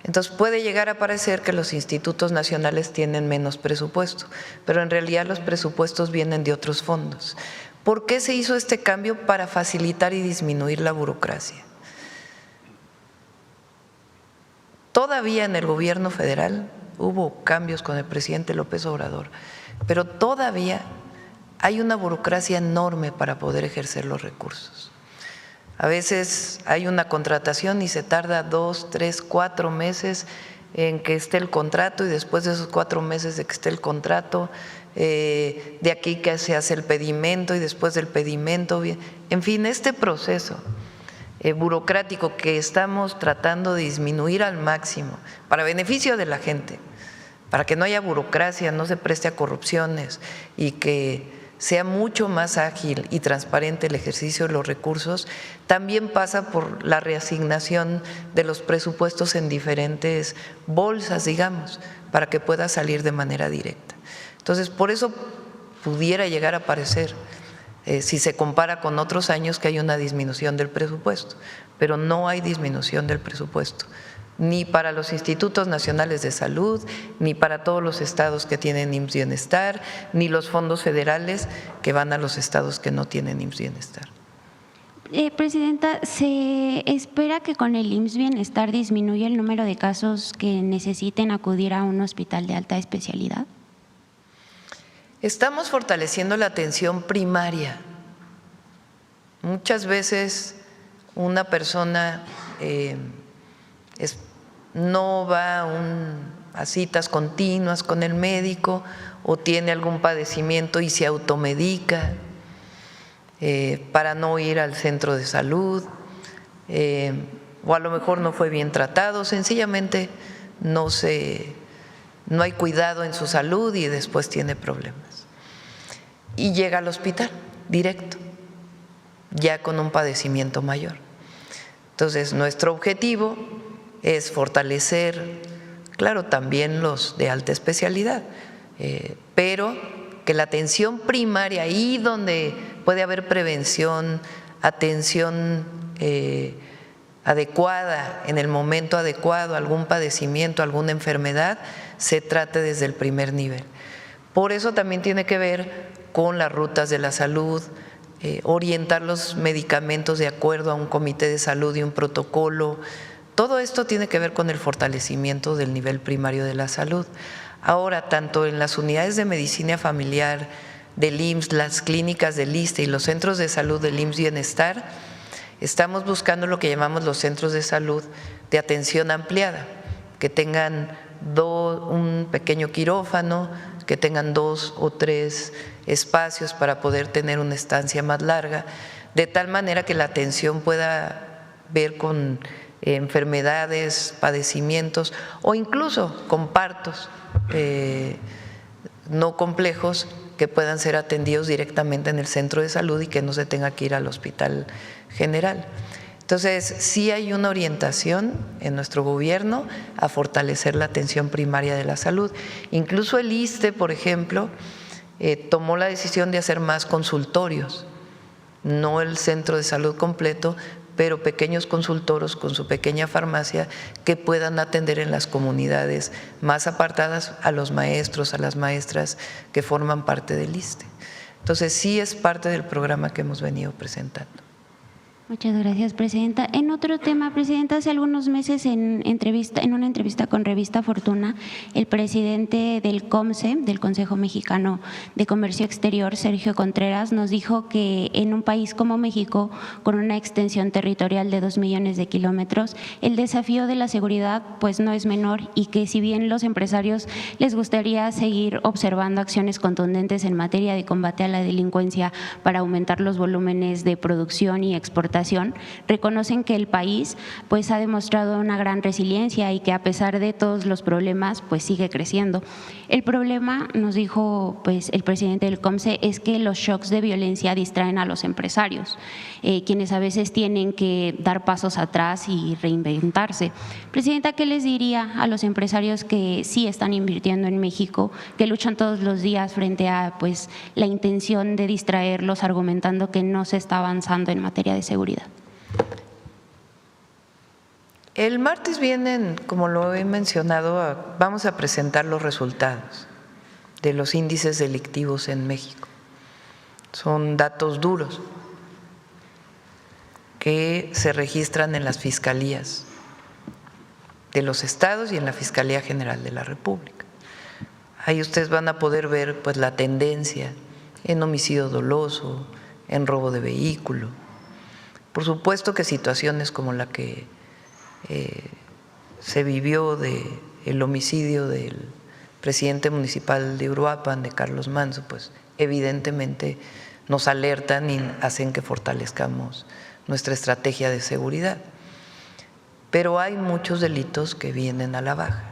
Entonces puede llegar a parecer que los institutos nacionales tienen menos presupuesto, pero en realidad los presupuestos vienen de otros fondos. ¿Por qué se hizo este cambio? Para facilitar y disminuir la burocracia. Todavía en el gobierno federal hubo cambios con el presidente López Obrador, pero todavía hay una burocracia enorme para poder ejercer los recursos. A veces hay una contratación y se tarda 2, 3, 4 meses en que esté el contrato y después de esos 4 meses de que esté el contrato, de aquí que se hace el pedimento y después del pedimento, en fin, este proceso burocrático que estamos tratando de disminuir al máximo para beneficio de la gente, para que no haya burocracia, no se preste a corrupciones y que sea mucho más ágil y transparente el ejercicio de los recursos, también pasa por la reasignación de los presupuestos en diferentes bolsas, digamos, para que pueda salir de manera directa. Entonces, por eso pudiera llegar a parecer, si se compara con otros años, que hay una disminución del presupuesto, pero no hay disminución del presupuesto, ni para los institutos nacionales de salud, ni para todos los estados que tienen IMSS Bienestar, ni los fondos federales que van a los estados que no tienen IMSS Bienestar. Presidenta, ¿se espera que con el IMSS Bienestar disminuya el número de casos que necesiten acudir a un hospital de alta especialidad? Estamos fortaleciendo la atención primaria. Muchas veces una persona no va a citas continuas con el médico o tiene algún padecimiento y se automedica para no ir al centro de salud, o a lo mejor no fue bien tratado, sencillamente no hay cuidado en su salud y después tiene problemas. Y llega al hospital directo, ya con un padecimiento mayor. Entonces, nuestro objetivo es fortalecer, claro, también los de alta especialidad, pero que la atención primaria, ahí donde puede haber prevención, atención adecuada, en el momento adecuado, algún padecimiento, alguna enfermedad, se trate desde el primer nivel. Por eso también tiene que ver con las rutas de la salud, orientar los medicamentos de acuerdo a un comité de salud y un protocolo. Todo esto tiene que ver con el fortalecimiento del nivel primario de la salud. Ahora, tanto en las unidades de medicina familiar del IMSS, las clínicas del ISSSTE y los centros de salud del IMSS Bienestar, estamos buscando lo que llamamos los centros de salud de atención ampliada, que tengan un pequeño quirófano, que tengan 2 o 3 espacios para poder tener una estancia más larga, de tal manera que la atención pueda ver con enfermedades, padecimientos o incluso con partos no complejos que puedan ser atendidos directamente en el centro de salud y que no se tenga que ir al hospital general. Entonces, sí hay una orientación en nuestro gobierno a fortalecer la atención primaria de la salud. Incluso el ISSSTE, por ejemplo, tomó la decisión de hacer más consultorios, no el centro de salud completo, pero pequeños consultorios con su pequeña farmacia que puedan atender en las comunidades más apartadas a los maestros, a las maestras que forman parte del ISSSTE. Entonces, sí es parte del programa que hemos venido presentando. Muchas gracias, Presidenta. En otro tema, Presidenta, hace algunos meses en una entrevista con Revista Fortuna, el presidente del COMCE, del Consejo Mexicano de Comercio Exterior, Sergio Contreras, nos dijo que en un país como México, con una extensión territorial de 2 millones de kilómetros, el desafío de la seguridad pues no es menor y que si bien los empresarios les gustaría seguir observando acciones contundentes en materia de combate a la delincuencia para aumentar los volúmenes de producción y exportación, reconocen que el país pues ha demostrado una gran resiliencia y que a pesar de todos los problemas pues sigue creciendo. El problema, nos dijo pues el presidente del COMCE, es que los shocks de violencia distraen a los empresarios, quienes a veces tienen que dar pasos atrás y reinventarse. Presidenta, ¿qué les diría a los empresarios que sí están invirtiendo en México, que luchan todos los días frente a pues la intención de distraerlos, argumentando que no se está avanzando en materia de seguridad? El martes vienen, como lo he mencionado, vamos a presentar los resultados de los índices delictivos en México. Son datos duros que se registran en las fiscalías de los estados y en la Fiscalía General de la República. Ahí ustedes van a poder ver pues la tendencia en homicidio doloso, en robo de vehículo. Por supuesto que situaciones como la que se vivió del homicidio del presidente municipal de Uruapan, de Carlos Manzo, pues evidentemente nos alertan y hacen que fortalezcamos nuestra estrategia de seguridad. Pero hay muchos delitos que vienen a la baja.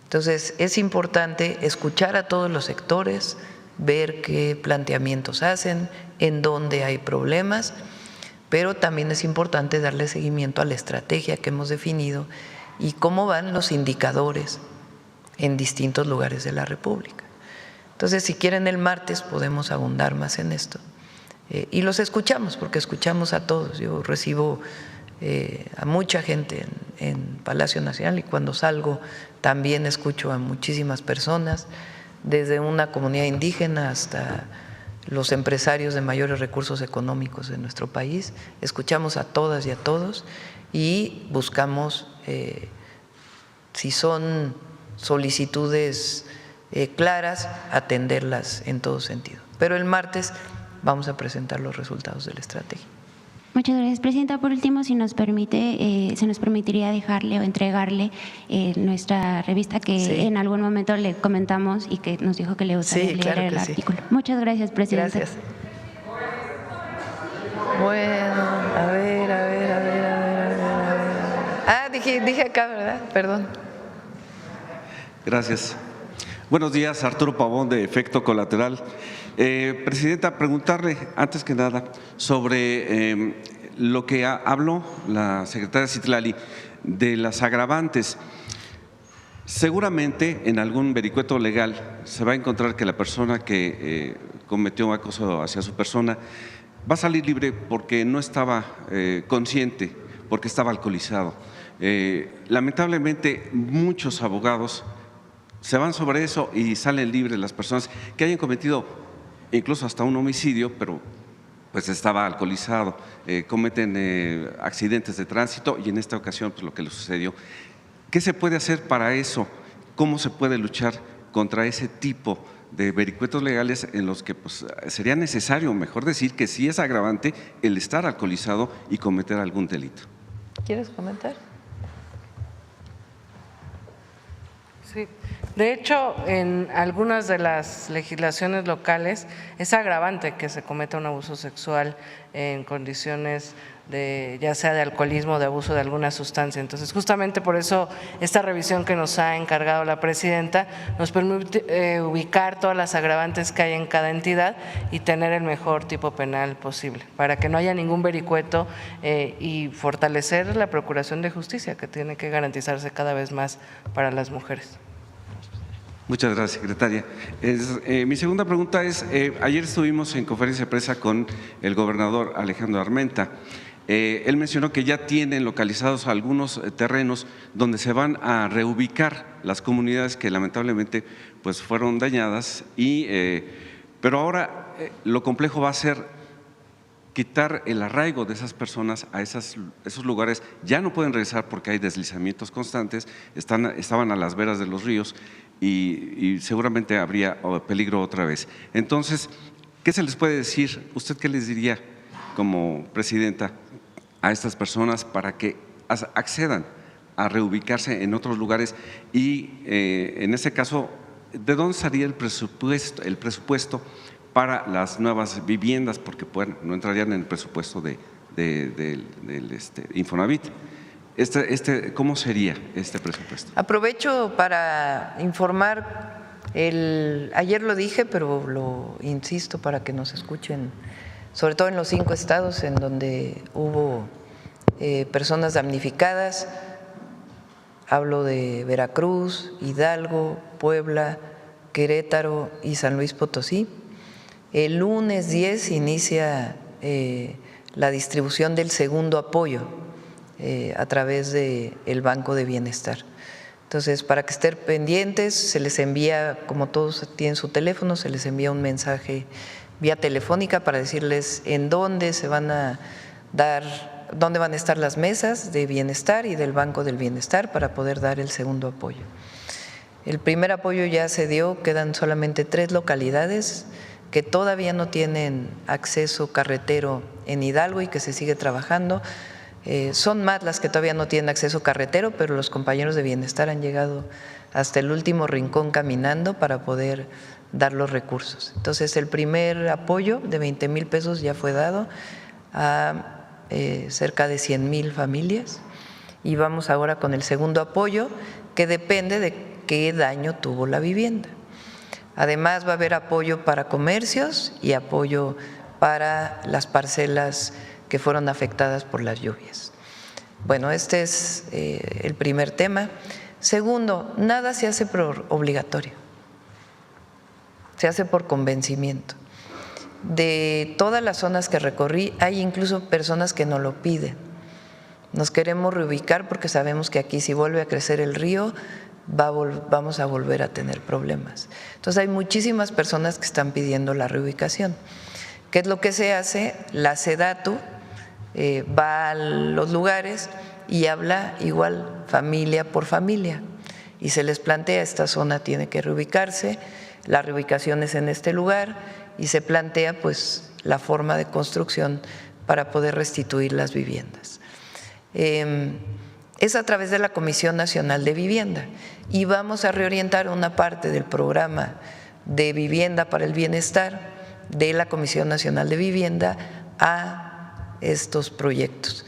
Entonces es importante escuchar a todos los sectores, ver qué planteamientos hacen, en dónde hay problemas, pero también es importante darle seguimiento a la estrategia que hemos definido y cómo van los indicadores en distintos lugares de la República. Entonces, si quieren el martes podemos abundar más en esto y los escuchamos, porque escuchamos a todos. Yo recibo a mucha gente en Palacio Nacional y cuando salgo también escucho a muchísimas personas, desde una comunidad indígena hasta los empresarios de mayores recursos económicos de nuestro país. Escuchamos a todas y a todos y buscamos, si son solicitudes claras, atenderlas en todo sentido. Pero el martes vamos a presentar los resultados de la estrategia. Muchas gracias, Presidenta. Por último, si nos permite, se nos permitiría dejarle o entregarle nuestra revista que sí, en algún momento le comentamos y que nos dijo que le gustaría leer el artículo. Sí. Muchas gracias, Presidenta. Gracias. Bueno, a ver. Ah, dije acá, ¿verdad? Perdón. Gracias. Buenos días, Arturo Pavón, de Efecto Colateral. Presidenta, preguntarle antes que nada sobre lo que habló la secretaria Citlali de las agravantes. Seguramente en algún vericueto legal se va a encontrar que la persona que cometió acoso hacia su persona va a salir libre porque no estaba consciente, porque estaba alcoholizado. Lamentablemente muchos abogados se van sobre eso y salen libres las personas que hayan cometido incluso hasta un homicidio, pero pues estaba alcoholizado, cometen accidentes de tránsito y en esta ocasión pues lo que le sucedió. ¿Qué se puede hacer para eso? ¿Cómo se puede luchar contra ese tipo de vericuetos legales en los que pues, sería necesario, mejor decir, que sí es agravante el estar alcoholizado y cometer algún delito? ¿Quieres comentar? Sí. De hecho, en algunas de las legislaciones locales es agravante que se cometa un abuso sexual en condiciones de, ya sea de alcoholismo o de abuso de alguna sustancia. Entonces, justamente por eso esta revisión que nos ha encargado la presidenta nos permite ubicar todas las agravantes que hay en cada entidad y tener el mejor tipo penal posible, para que no haya ningún vericueto y fortalecer la procuración de justicia que tiene que garantizarse cada vez más para las mujeres. Muchas gracias, secretaria. Mi segunda pregunta es, ayer estuvimos en conferencia de prensa con el gobernador Alejandro Armenta. Él mencionó que ya tienen localizados algunos terrenos donde se van a reubicar las comunidades que lamentablemente pues, fueron dañadas, pero ahora lo complejo va a ser quitar el arraigo de esas personas a esos lugares. Ya no pueden regresar porque hay deslizamientos constantes, estaban a las veras de los ríos y seguramente habría peligro otra vez. Entonces, ¿qué se les puede decir? ¿Usted qué les diría como presidenta a estas personas para que accedan a reubicarse en otros lugares? Y en este caso, ¿de dónde salía el presupuesto para las nuevas viviendas? Porque bueno, no entrarían en el presupuesto del Infonavit. ¿Cómo sería este presupuesto? Aprovecho para informar, ayer lo dije, pero lo insisto para que nos escuchen, sobre todo en los 5 estados en donde hubo personas damnificadas. Hablo de Veracruz, Hidalgo, Puebla, Querétaro y San Luis Potosí. El lunes 10 inicia la distribución del segundo apoyo a través del Banco de Bienestar. Entonces, para que estén pendientes, se les envía, como todos tienen su teléfono, se les envía un mensaje vía telefónica para decirles en dónde se van a dar, dónde van a estar las mesas de bienestar y del Banco del Bienestar para poder dar el segundo apoyo. El primer apoyo ya se dio, quedan solamente 3 localidades que todavía no tienen acceso carretero en Hidalgo y que se sigue trabajando. Son más las que todavía no tienen acceso carretero, pero los compañeros de bienestar han llegado hasta el último rincón caminando para poder dar los recursos. Entonces, el primer apoyo de 20,000 pesos ya fue dado a cerca de 100,000 familias y vamos ahora con el segundo apoyo, que depende de qué daño tuvo la vivienda. Además, va a haber apoyo para comercios y apoyo para las parcelas que fueron afectadas por las lluvias. Bueno, este es el primer tema. Segundo, nada se hace por obligatorio, se hace por convencimiento. De todas las zonas que recorrí, hay incluso personas que nos lo piden. Nos queremos reubicar porque sabemos que aquí si vuelve a crecer el río, vamos a volver a tener problemas. Entonces hay muchísimas personas que están pidiendo la reubicación. ¿Qué es lo que se hace? La SEDATU va a los lugares y habla igual familia por familia y se les plantea: esta zona tiene que reubicarse, la reubicación es en este lugar, y se plantea pues la forma de construcción para poder restituir las viviendas. Es a través de la Comisión Nacional de Vivienda y vamos a reorientar una parte del programa de vivienda para el bienestar de la Comisión Nacional de Vivienda a estos proyectos.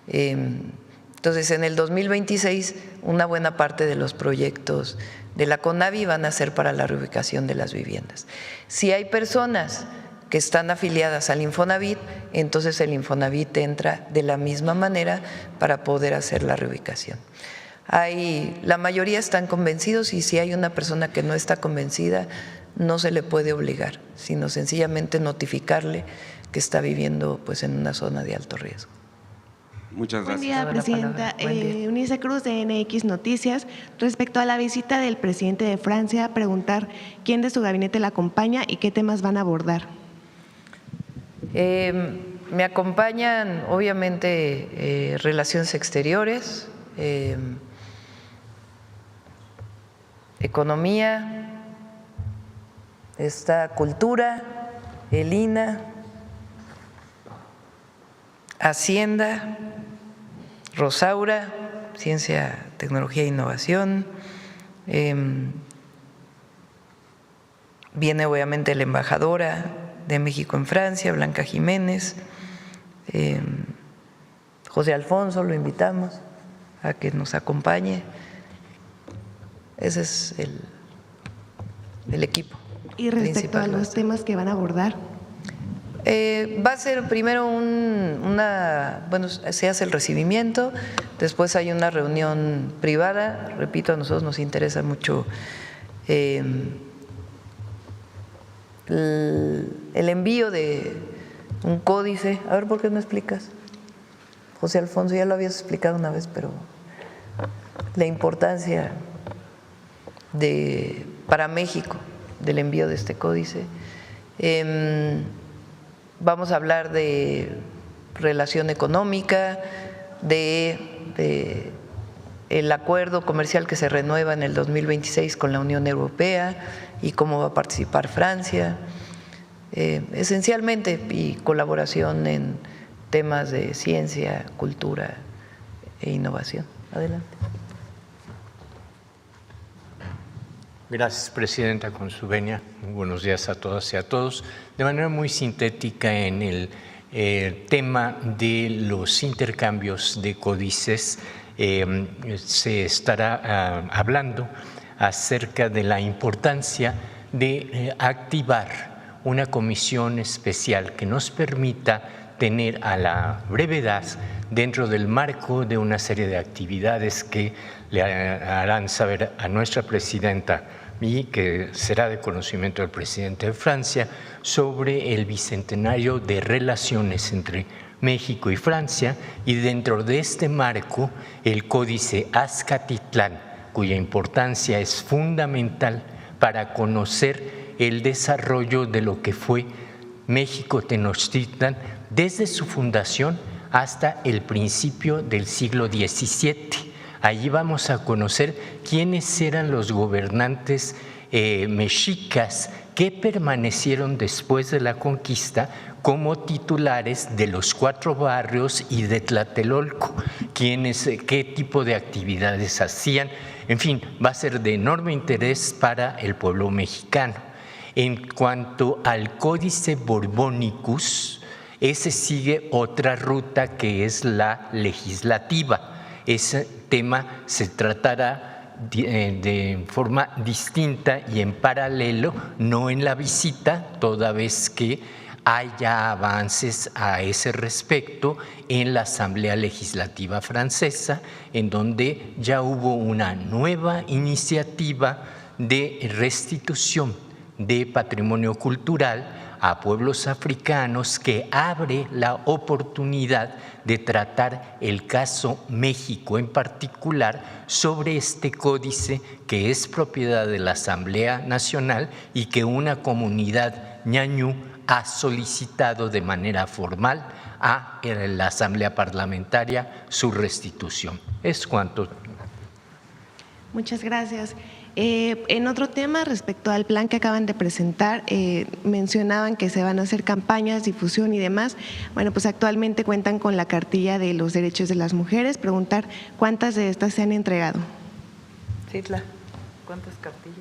Entonces, en el 2026, una buena parte de los proyectos de la CONAVI van a ser para la reubicación de las viviendas. Si hay personas que están afiliadas al Infonavit, entonces el Infonavit entra de la misma manera para poder hacer la reubicación. La mayoría están convencidos y si hay una persona que no está convencida, no se le puede obligar, sino sencillamente notificarle que está viviendo pues en una zona de alto riesgo. Muchas gracias. Buen día, presidenta. Eunice Cruz, de NX Noticias. Respecto a la visita del presidente de Francia, preguntar quién de su gabinete la acompaña y qué temas van a abordar. Me acompañan, obviamente, Relaciones Exteriores, Economía, está Cultura, el INA, Hacienda, Rosaura, Ciencia, Tecnología e Innovación, viene obviamente la embajadora de México en Francia, Blanca Jiménez, José Alfonso, lo invitamos a que nos acompañe. Ese es el equipo. Y respecto a los temas que van a abordar. Va a ser primero se hace el recibimiento, después hay una reunión privada. Repito, a nosotros nos interesa mucho el envío de un códice. A ver, ¿por qué no explicas? José Alfonso, ya lo habías explicado una vez, pero la importancia para México del envío de este códice. Vamos a hablar de relación económica, de el acuerdo comercial que se renueva en el 2026 con la Unión Europea y cómo va a participar Francia, esencialmente, y colaboración en temas de ciencia, cultura e innovación. Adelante. Gracias, Presidenta, con su venia. Buenos días a todas y a todos. De manera muy sintética, en el tema de los intercambios de códices, se estará hablando acerca de la importancia de activar una comisión especial que nos permita tener a la brevedad, dentro del marco de una serie de actividades que le harán saber a nuestra presidenta y que será de conocimiento del presidente de Francia, sobre el bicentenario de relaciones entre México y Francia, y dentro de este marco el Códice Azcatitlán, cuya importancia es fundamental para conocer el desarrollo de lo que fue México-Tenochtitlan desde su fundación hasta el principio del siglo XVII. Allí vamos a conocer quiénes eran los gobernantes mexicas que permanecieron después de la conquista como titulares de los 4 barrios y de Tlatelolco, qué tipo de actividades hacían. En fin, va a ser de enorme interés para el pueblo mexicano. En cuanto al Códice Borbónicus, ese sigue otra ruta que es la legislativa. Ese tema se tratará de forma distinta y en paralelo, no en la visita, toda vez que haya avances a ese respecto en la Asamblea Legislativa Francesa, en donde ya hubo una nueva iniciativa de restitución de patrimonio cultural a pueblos africanos, que abre la oportunidad de tratar el caso México en particular sobre este códice que es propiedad de la Asamblea Nacional y que una comunidad ñañú ha solicitado de manera formal a la Asamblea Parlamentaria su restitución. Es cuanto. Muchas gracias. En otro tema, respecto al plan que acaban de presentar, mencionaban que se van a hacer campañas, difusión y demás. Bueno, pues actualmente cuentan con la cartilla de los derechos de las mujeres. Preguntar cuántas de estas se han entregado. Citla, ¿cuántas cartillas?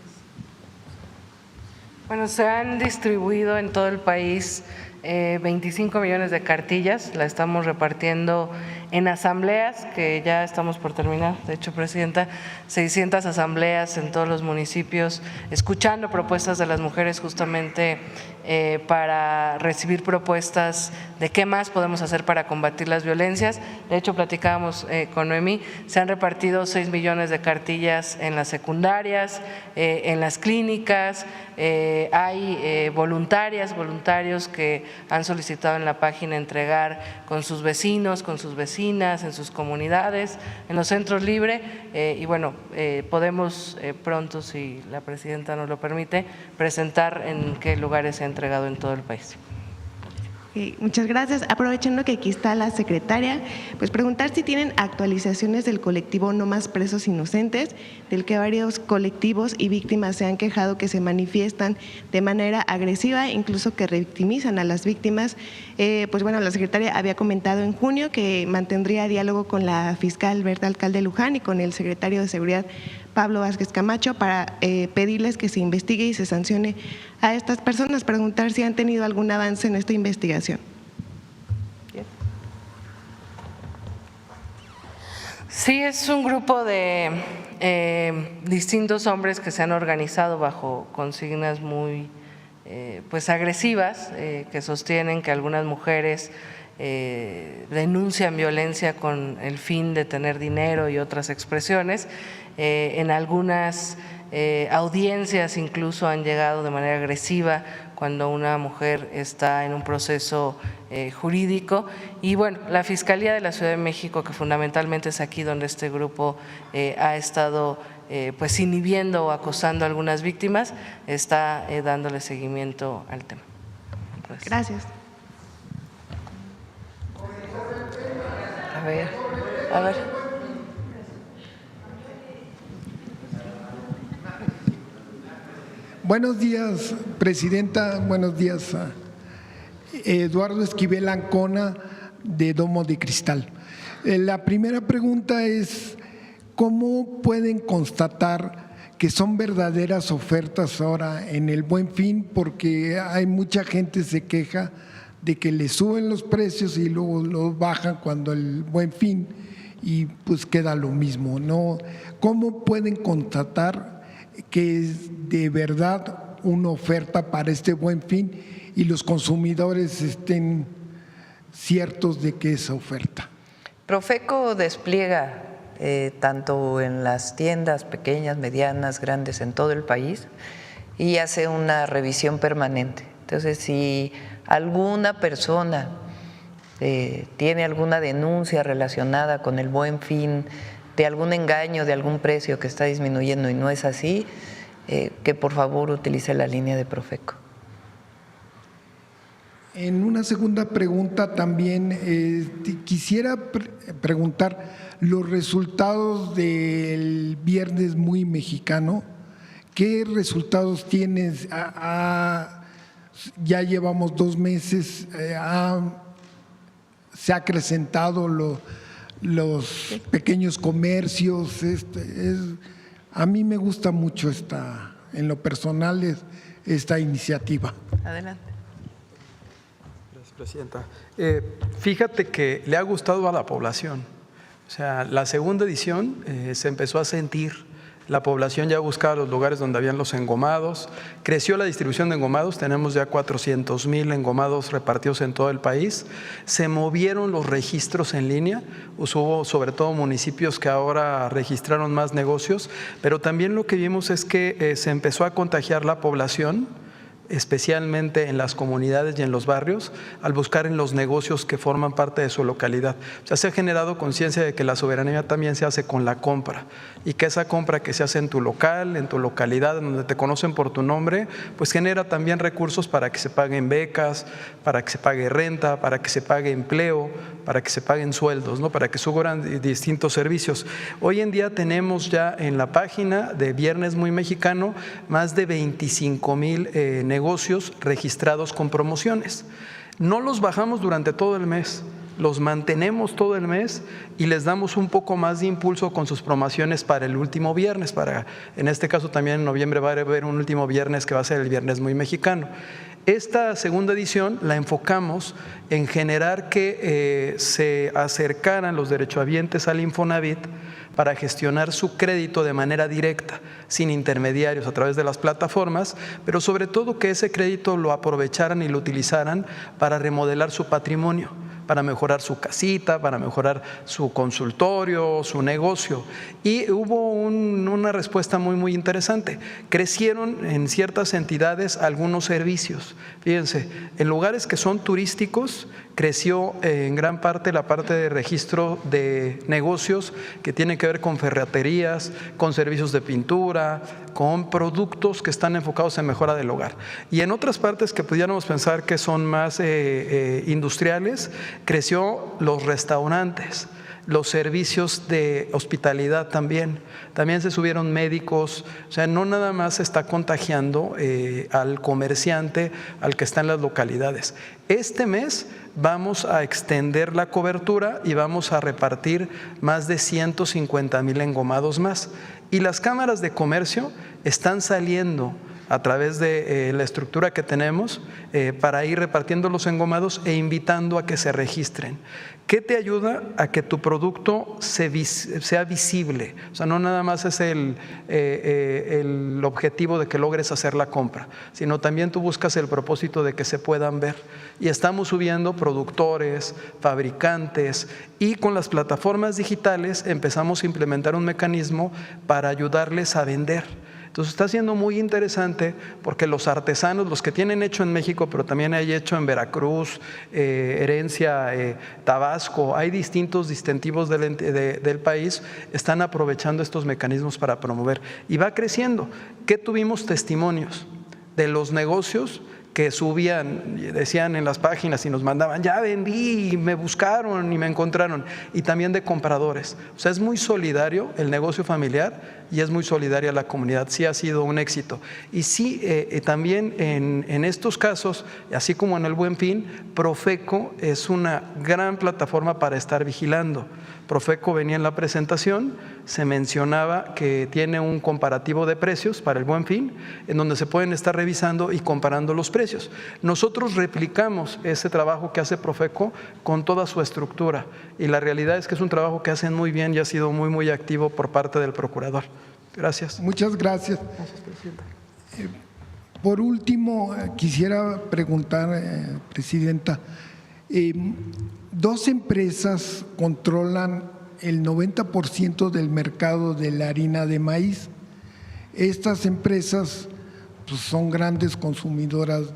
Bueno, se han distribuido en todo el país 25 millones de cartillas. La estamos repartiendo en asambleas, que ya estamos por terminar, de hecho, Presidenta, 600 asambleas en todos los municipios, escuchando propuestas de las mujeres justamente para recibir propuestas de qué más podemos hacer para combatir las violencias. De hecho, platicábamos con Noemí, se han repartido 6 millones de cartillas en las secundarias, en las clínicas, hay voluntarios que han solicitado en la página entregar con sus vecinos, con sus vecinas, en sus comunidades, en los centros libres, y bueno, podemos pronto, si la Presidenta nos lo permite, presentar en qué lugares se ha entregado en todo el país. Muchas gracias. Aprovechando que aquí está la secretaria, pues preguntar si tienen actualizaciones del colectivo No Más Presos Inocentes, del que varios colectivos y víctimas se han quejado que se manifiestan de manera agresiva, incluso que revictimizan a las víctimas. Pues bueno, la secretaria había comentado en junio que mantendría diálogo con la fiscal Berta Alcalde Luján y con el secretario de Seguridad Pablo Vázquez Camacho para pedirles que se investigue y se sancione a estas personas. Preguntar si han tenido algún avance en esta investigación. Sí, es un grupo de distintos hombres que se han organizado bajo consignas muy pues agresivas, que sostienen que algunas mujeres denuncian violencia con el fin de tener dinero y otras expresiones. En algunas audiencias incluso han llegado de manera agresiva cuando una mujer está en un proceso jurídico. Y bueno, la Fiscalía de la Ciudad de México, que fundamentalmente es aquí donde este grupo ha estado pues inhibiendo o acosando a algunas víctimas, está dándole seguimiento al tema. Gracias. A ver. Buenos días, Presidenta. Buenos días, Eduardo Esquivel Ancona, de Domo de Cristal. La primera pregunta es, ¿cómo pueden constatar que son verdaderas ofertas ahora en el Buen Fin? Porque hay mucha gente que se queja de que le suben los precios y luego los bajan cuando el Buen Fin y pues queda lo mismo, ¿no? ¿Cómo pueden constatar que es de verdad una oferta para este Buen Fin y los consumidores estén ciertos de que es oferta? Profeco despliega tanto en las tiendas pequeñas, medianas, grandes en todo el país y hace una revisión permanente. Entonces, si alguna persona tiene alguna denuncia relacionada con el Buen Fin, de algún engaño, de algún precio que está disminuyendo y no es así, que por favor utilice la línea de Profeco. En una segunda pregunta también quisiera preguntar los resultados del Viernes Muy Mexicano. ¿Qué resultados tienes? Ya llevamos 2 meses, se ha acrecentado los pequeños comercios. A mí me gusta mucho en lo personal esta iniciativa. Adelante. Gracias, Presidenta. Fíjate que le ha gustado a la población. O sea, la segunda edición se empezó a sentir. La población ya buscaba los lugares donde habían los engomados, creció la distribución de engomados, tenemos ya 400,000 engomados repartidos en todo el país, se movieron los registros en línea, hubo sobre todo municipios que ahora registraron más negocios, pero también lo que vimos es que se empezó a contagiar la población, especialmente en las comunidades y en los barrios, al buscar en los negocios que forman parte de su localidad. O sea, se ha generado conciencia de que la soberanía también se hace con la compra y que esa compra que se hace en tu local, en tu localidad, donde te conocen por tu nombre, pues genera también recursos para que se paguen becas, para que se pague renta, para que se pague empleo, para que se paguen sueldos, ¿no? Para que suban distintos servicios. Hoy en día tenemos ya en la página de Viernes Muy Mexicano más de 25,000 negocios registrados con promociones. No los bajamos durante todo el mes, los mantenemos todo el mes y les damos un poco más de impulso con sus promociones para el último viernes. En este caso también en noviembre va a haber un último viernes que va a ser el Viernes Muy Mexicano. Esta segunda edición la enfocamos en generar que se acercaran los derechohabientes al Infonavit para gestionar su crédito de manera directa, sin intermediarios, a través de las plataformas, pero sobre todo que ese crédito lo aprovecharan y lo utilizaran para remodelar su patrimonio, para mejorar su casita, para mejorar su consultorio, su negocio. Y hubo una respuesta muy interesante. Crecieron en ciertas entidades algunos servicios. Fíjense, en lugares que son turísticos, creció en gran parte la parte de registro de negocios que tienen que ver con ferreterías, con servicios de pintura, con productos que están enfocados en mejora del hogar. Y en otras partes que pudiéramos pensar que son más industriales, creció los restaurantes, los servicios de hospitalidad también se subieron médicos. O sea, no nada más se está contagiando al comerciante, al que está en las localidades. Este mes vamos a extender la cobertura y vamos a repartir más de 150,000 engomados más. Y las cámaras de comercio están saliendo a través de la estructura que tenemos para ir repartiendo los engomados e invitando a que se registren. ¿Qué te ayuda a que tu producto sea visible? O sea, no nada más es el objetivo de que logres hacer la compra, sino también tú buscas el propósito de que se puedan ver. Y estamos subiendo productores, fabricantes, y con las plataformas digitales empezamos a implementar un mecanismo para ayudarles a vender. Entonces está siendo muy interesante porque los artesanos, los que tienen hecho en México, pero también hay hecho en Veracruz, Herencia, Tabasco, hay distintos distintivos del país, están aprovechando estos mecanismos para promover. Y va creciendo. ¿Qué tuvimos testimonios? De los negocios que subían, decían en las páginas y nos mandaban, ya vendí, y me buscaron y me encontraron, y también de compradores. O sea, es muy solidario el negocio familiar y es muy solidaria la comunidad. Sí ha sido un éxito. Y sí, también en estos casos, así como en el Buen Fin, Profeco es una gran plataforma para estar vigilando. Profeco venía en la presentación, se mencionaba que tiene un comparativo de precios para el Buen Fin, en donde se pueden estar revisando y comparando los precios. Nosotros replicamos ese trabajo que hace Profeco con toda su estructura, y la realidad es que es un trabajo que hacen muy bien y ha sido muy, muy activo por parte del procurador. Gracias. Muchas gracias. Gracias, presidenta. Por último, quisiera preguntar, presidenta, dos empresas controlan el 90% del mercado de la harina de maíz. Estas empresas pues, son grandes consumidoras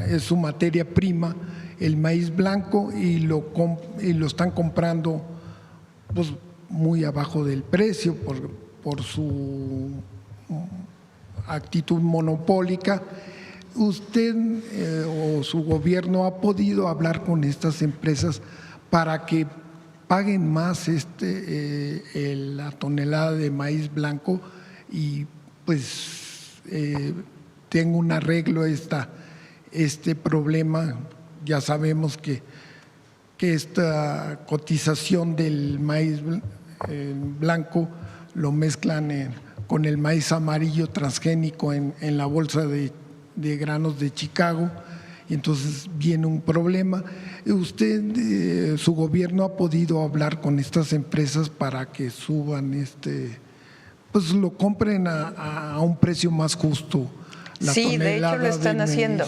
es su materia prima, el maíz blanco, y lo están comprando pues, muy abajo del precio por su actitud monopólica. ¿Usted o su gobierno ha podido hablar con estas empresas para que paguen más la tonelada de maíz blanco y pues tenga un arreglo este problema? Ya sabemos que esta cotización del maíz blanco lo mezclan con el maíz amarillo transgénico en la bolsa de granos de Chicago, y entonces viene un problema. ¿Usted, su gobierno, ha podido hablar con estas empresas para que suban pues lo compren a un precio más justo? Sí, de hecho lo están haciendo.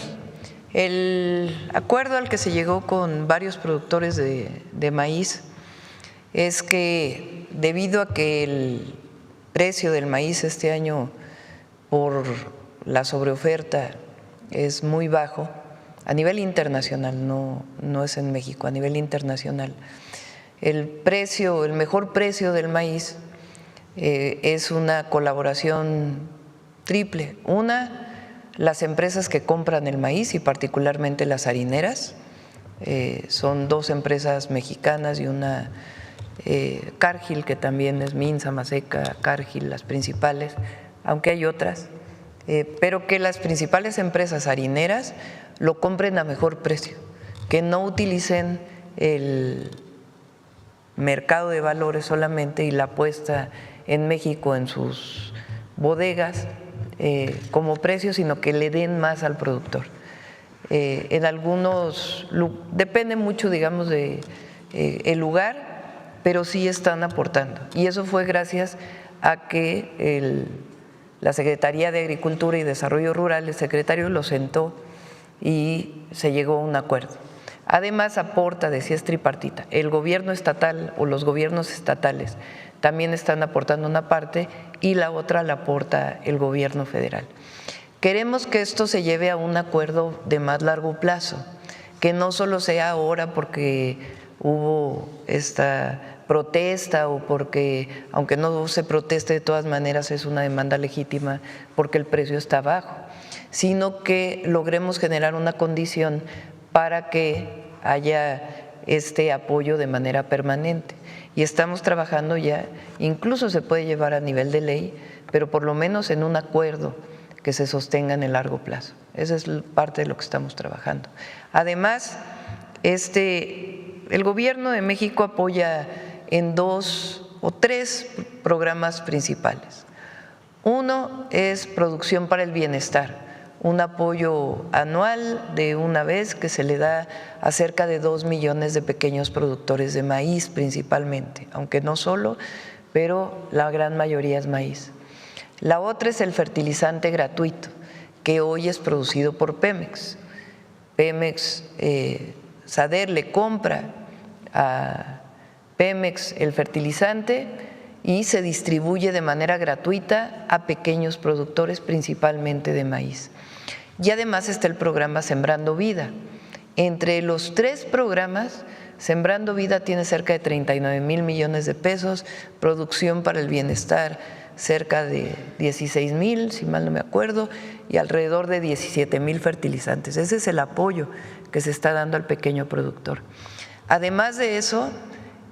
El acuerdo al que se llegó con varios productores de maíz es que debido a que el precio del maíz este año por la sobreoferta es muy bajo a nivel internacional, no es en México, a nivel internacional. El mejor precio del maíz es una colaboración triple. Una, las empresas que compran el maíz y particularmente las harineras, son dos empresas mexicanas y una Cargill, que también es Minsa, Maseca, Cargill, las principales, aunque hay otras. Pero que las principales empresas harineras lo compren a mejor precio, que no utilicen el mercado de valores solamente y la puesta en México en sus bodegas como precio, sino que le den más al productor. En algunos, depende mucho, digamos, de el lugar, pero sí están aportando. Y eso fue gracias a que la Secretaría de Agricultura y Desarrollo Rural, el secretario lo sentó y se llegó a un acuerdo. Además aporta, decía, es tripartita, el gobierno estatal o los gobiernos estatales también están aportando una parte y la otra la aporta el gobierno federal. Queremos que esto se lleve a un acuerdo de más largo plazo, que no solo sea ahora porque hubo esta protesta o porque, aunque no se proteste, de todas maneras es una demanda legítima porque el precio está bajo, sino que logremos generar una condición para que haya este apoyo de manera permanente. Y estamos trabajando ya, incluso se puede llevar a nivel de ley, pero por lo menos en un acuerdo que se sostenga en el largo plazo. Esa es parte de lo que estamos trabajando. Además, el gobierno de México apoya en 2 o 3 programas principales. Uno es Producción para el Bienestar, un apoyo anual de una vez que se le da a cerca de 2 millones de pequeños productores de maíz principalmente, aunque no solo, pero la gran mayoría es maíz. La otra es el fertilizante gratuito, que hoy es producido por Pemex. Pemex, SADER le compra a Pemex el fertilizante y se distribuye de manera gratuita a pequeños productores, principalmente de maíz. Y además está el programa Sembrando Vida. Entre los 3 programas, Sembrando Vida tiene cerca de 39,000 millones de pesos, Producción para el Bienestar cerca de 16,000, si mal no me acuerdo, y alrededor de 17,000 fertilizantes. Ese es el apoyo que se está dando al pequeño productor. Además de eso,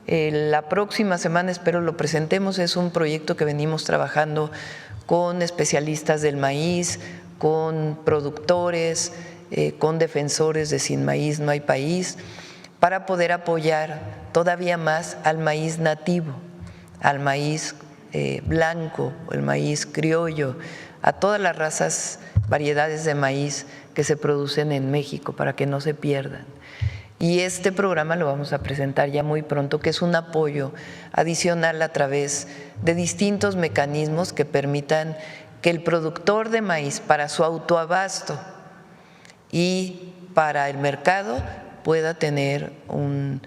la próxima semana espero lo presentemos, es un proyecto que venimos trabajando con especialistas del maíz, con productores, con defensores de Sin Maíz No Hay País, para poder apoyar todavía más al maíz nativo, al maíz blanco, el maíz criollo, a todas las razas, variedades de maíz que se producen en México para que no se pierdan. Y este programa lo vamos a presentar ya muy pronto, que es un apoyo adicional a través de distintos mecanismos que permitan que el productor de maíz, para su autoabasto y para el mercado, pueda tener un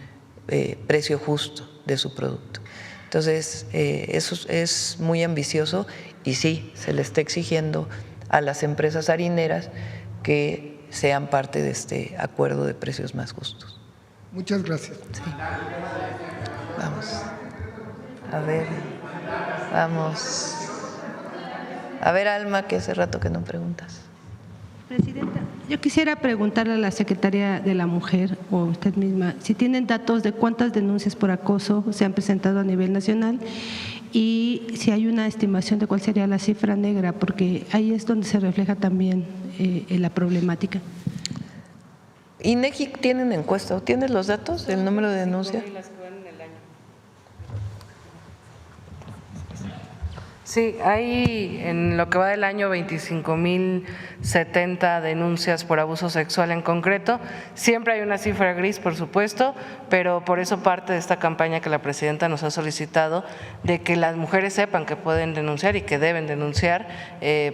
precio justo de su producto. Entonces, eso es muy ambicioso y sí, se le está exigiendo a las empresas harineras que sean parte de este acuerdo de precios más justos. Muchas gracias. Sí. Vamos. A ver, vamos. A ver, Alma, que hace rato que no preguntas. Presidenta, yo quisiera preguntarle a la Secretaría de la Mujer o a usted misma si tienen datos de cuántas denuncias por acoso se han presentado a nivel nacional y si hay una estimación de cuál sería la cifra negra, porque ahí es donde se refleja también la problemática. ¿INEGI tiene una encuesta? ¿Tienes los datos del número de denuncias? Sí, hay en lo que va del año 25,070 denuncias por abuso sexual en concreto. Siempre hay una cifra gris, por supuesto, pero por eso parte de esta campaña que la presidenta nos ha solicitado de que las mujeres sepan que pueden denunciar y que deben denunciar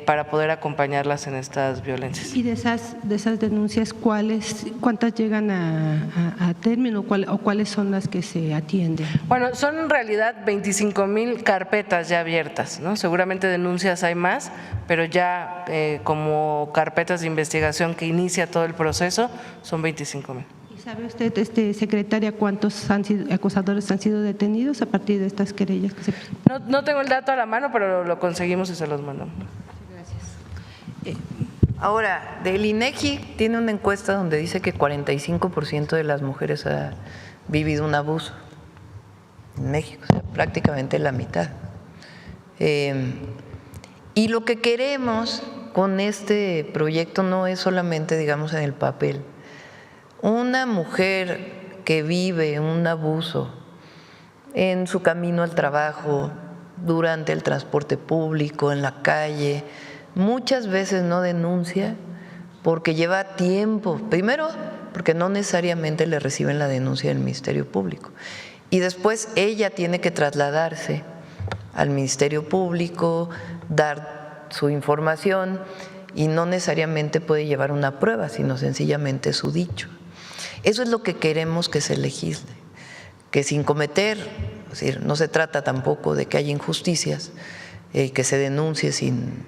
para poder acompañarlas en estas violencias. Y de esas denuncias, ¿cuántas llegan a término o cuáles son las que se atienden? Bueno, son en realidad 25,000 carpetas ya abiertas, ¿no? Seguramente denuncias hay más, pero ya como carpetas de investigación que inicia todo el proceso son 25,000. ¿Y sabe usted, secretaria, cuántos acosadores han sido detenidos a partir de estas querellas que se presentan? No tengo el dato a la mano, pero lo conseguimos y se los mandamos. Gracias. Ahora, del INEGI tiene una encuesta donde dice que 45% de las mujeres ha vivido un abuso en México, o sea, prácticamente la mitad. Y lo que queremos con este proyecto no es solamente, digamos, en el papel. Una mujer que vive un abuso en su camino al trabajo, durante el transporte público, en la calle, muchas veces no denuncia porque lleva tiempo. Primero, porque no necesariamente le reciben la denuncia del Ministerio Público. Y después ella tiene que trasladarse al Ministerio Público, dar su información y no necesariamente puede llevar una prueba, sino sencillamente su dicho. Eso es lo que queremos que se legisle, que sin cometer, es decir, no se trata tampoco de que haya injusticias, que se denuncie sin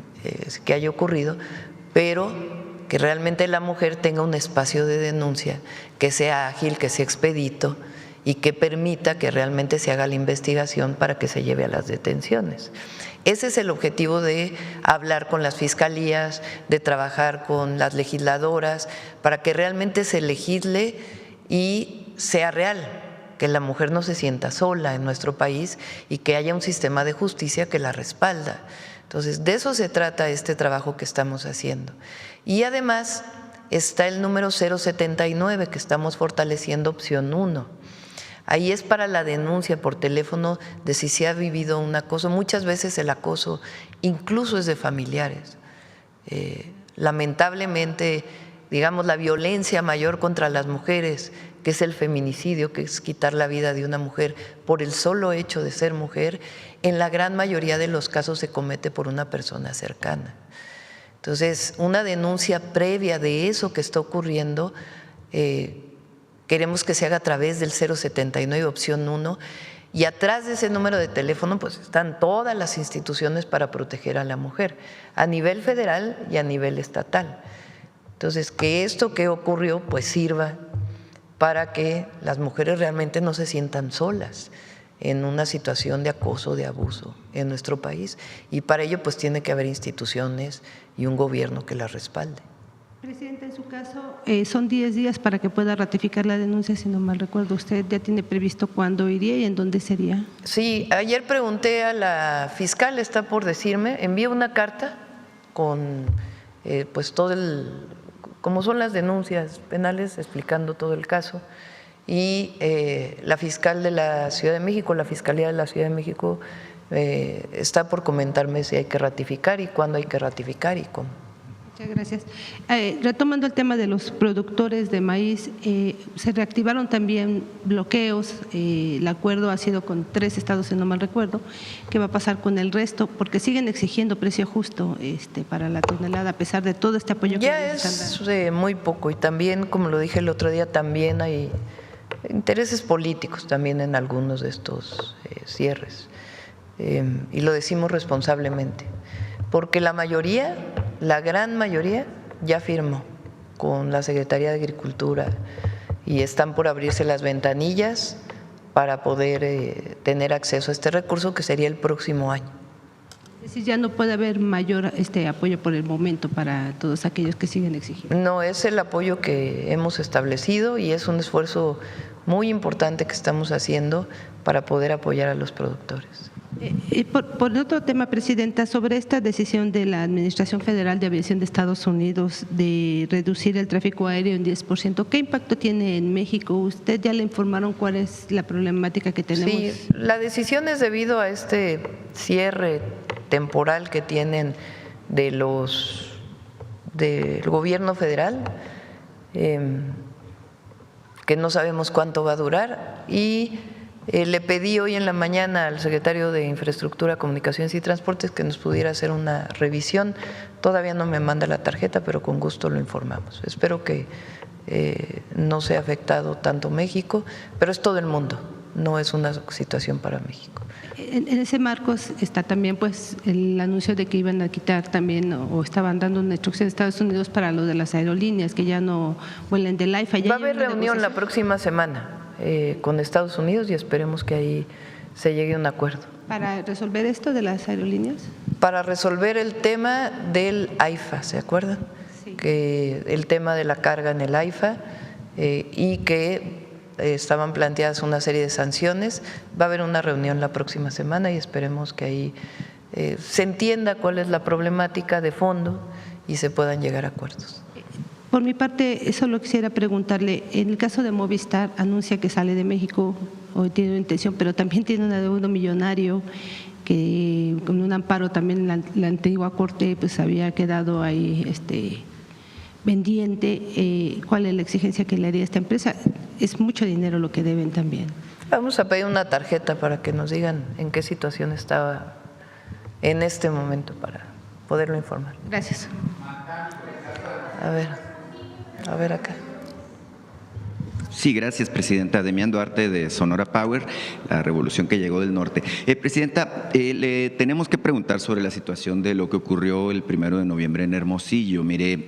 que haya ocurrido, pero que realmente la mujer tenga un espacio de denuncia que sea ágil, que sea expedito y que permita que realmente se haga la investigación para que se lleve a las detenciones. Ese es el objetivo de hablar con las fiscalías, de trabajar con las legisladoras, para que realmente se legisle y sea real, que la mujer no se sienta sola en nuestro país y que haya un sistema de justicia que la respalda. Entonces, de eso se trata este trabajo que estamos haciendo. Y además está el número 079 que estamos fortaleciendo, opción 1. Ahí es para la denuncia por teléfono de si se ha vivido un acoso. Muchas veces el acoso incluso es de familiares. Lamentablemente, digamos, la violencia mayor contra las mujeres, que es el feminicidio, que es quitar la vida de una mujer por el solo hecho de ser mujer, en la gran mayoría de los casos se comete por una persona cercana. Entonces, una denuncia previa de eso que está ocurriendo, queremos que se haga a través del 079, opción 1, Y atrás de ese número de teléfono pues están todas las instituciones para proteger a la mujer, a nivel federal y a nivel estatal. Entonces, que esto que ocurrió pues sirva para que las mujeres realmente no se sientan solas en una situación de acoso, de abuso en nuestro país. Y para ello pues tiene que haber instituciones y un gobierno que las respalde. Presidenta, en su caso, son 10 días para que pueda ratificar la denuncia, si no mal recuerdo. ¿Usted ya tiene previsto cuándo iría y en dónde sería? Sí, ayer pregunté a la fiscal, está por decirme, envié una carta con pues todo como son las denuncias penales, explicando todo el caso, y la fiscal de la Ciudad de México, la Fiscalía de la Ciudad de México, está por comentarme si hay que ratificar y cuándo hay que ratificar y cómo. Muchas gracias. Retomando el tema de los productores de maíz, se reactivaron también bloqueos. El acuerdo ha sido con 3 estados, si no mal recuerdo. ¿Qué va a pasar con el resto? Porque siguen exigiendo precio justo para la tonelada, a pesar de todo este apoyo que ya es muy poco. Y también, como lo dije el otro día, también hay intereses políticos también en algunos de estos cierres. Y lo decimos responsablemente, porque la mayoría, la gran mayoría, ya firmó con la Secretaría de Agricultura y están por abrirse las ventanillas para poder tener acceso a este recurso que sería el próximo año. Es decir, ya no puede haber mayor apoyo por el momento para todos aquellos que siguen exigiendo. No, es el apoyo que hemos establecido y es un esfuerzo muy importante que estamos haciendo para poder apoyar a los productores. Por otro tema, Presidenta, sobre esta decisión de la Administración Federal de Aviación de Estados Unidos de reducir el tráfico aéreo en 10%, ¿qué impacto tiene en México? ¿Usted ya le informaron cuál es la problemática que tenemos? Sí, la decisión es debido a este cierre temporal que tienen del gobierno federal, que no sabemos cuánto va a durar, y le pedí hoy en la mañana al secretario de Infraestructura, Comunicaciones y Transportes que nos pudiera hacer una revisión. Todavía no me manda la tarjeta, pero con gusto lo informamos. Espero que no sea afectado tanto México, pero es todo el mundo, no es una situación para México. En ese marco está también pues el anuncio de que iban a quitar también o estaban dando una instrucción a Estados Unidos para lo de las aerolíneas, que ya no vuelen del AIFA. Va a haber reunión la próxima semana con Estados Unidos y esperemos que ahí se llegue a un acuerdo. ¿Para resolver esto de las aerolíneas? Para resolver el tema del AIFA, ¿se acuerdan? Sí. Que el tema de la carga en el AIFA y que estaban planteadas una serie de sanciones. Va a haber una reunión la próxima semana y esperemos que ahí se entienda cuál es la problemática de fondo y se puedan llegar a acuerdos. Por mi parte, solo quisiera preguntarle, en el caso de Movistar, anuncia que sale de México, hoy tiene una intención, pero también tiene un adeudo millonario que con un amparo también la antigua Corte pues había quedado ahí pendiente. ¿Cuál es la exigencia que le haría a esta empresa? Es mucho dinero lo que deben también. Vamos a pedir una tarjeta para que nos digan en qué situación estaba en este momento para poderlo informar. Gracias. A ver acá. Sí, gracias, Presidenta. Demián Duarte, de Sonora Power, la revolución que llegó del norte. Presidenta, le tenemos que preguntar sobre la situación de lo que ocurrió el 1 de noviembre en Hermosillo. Mire,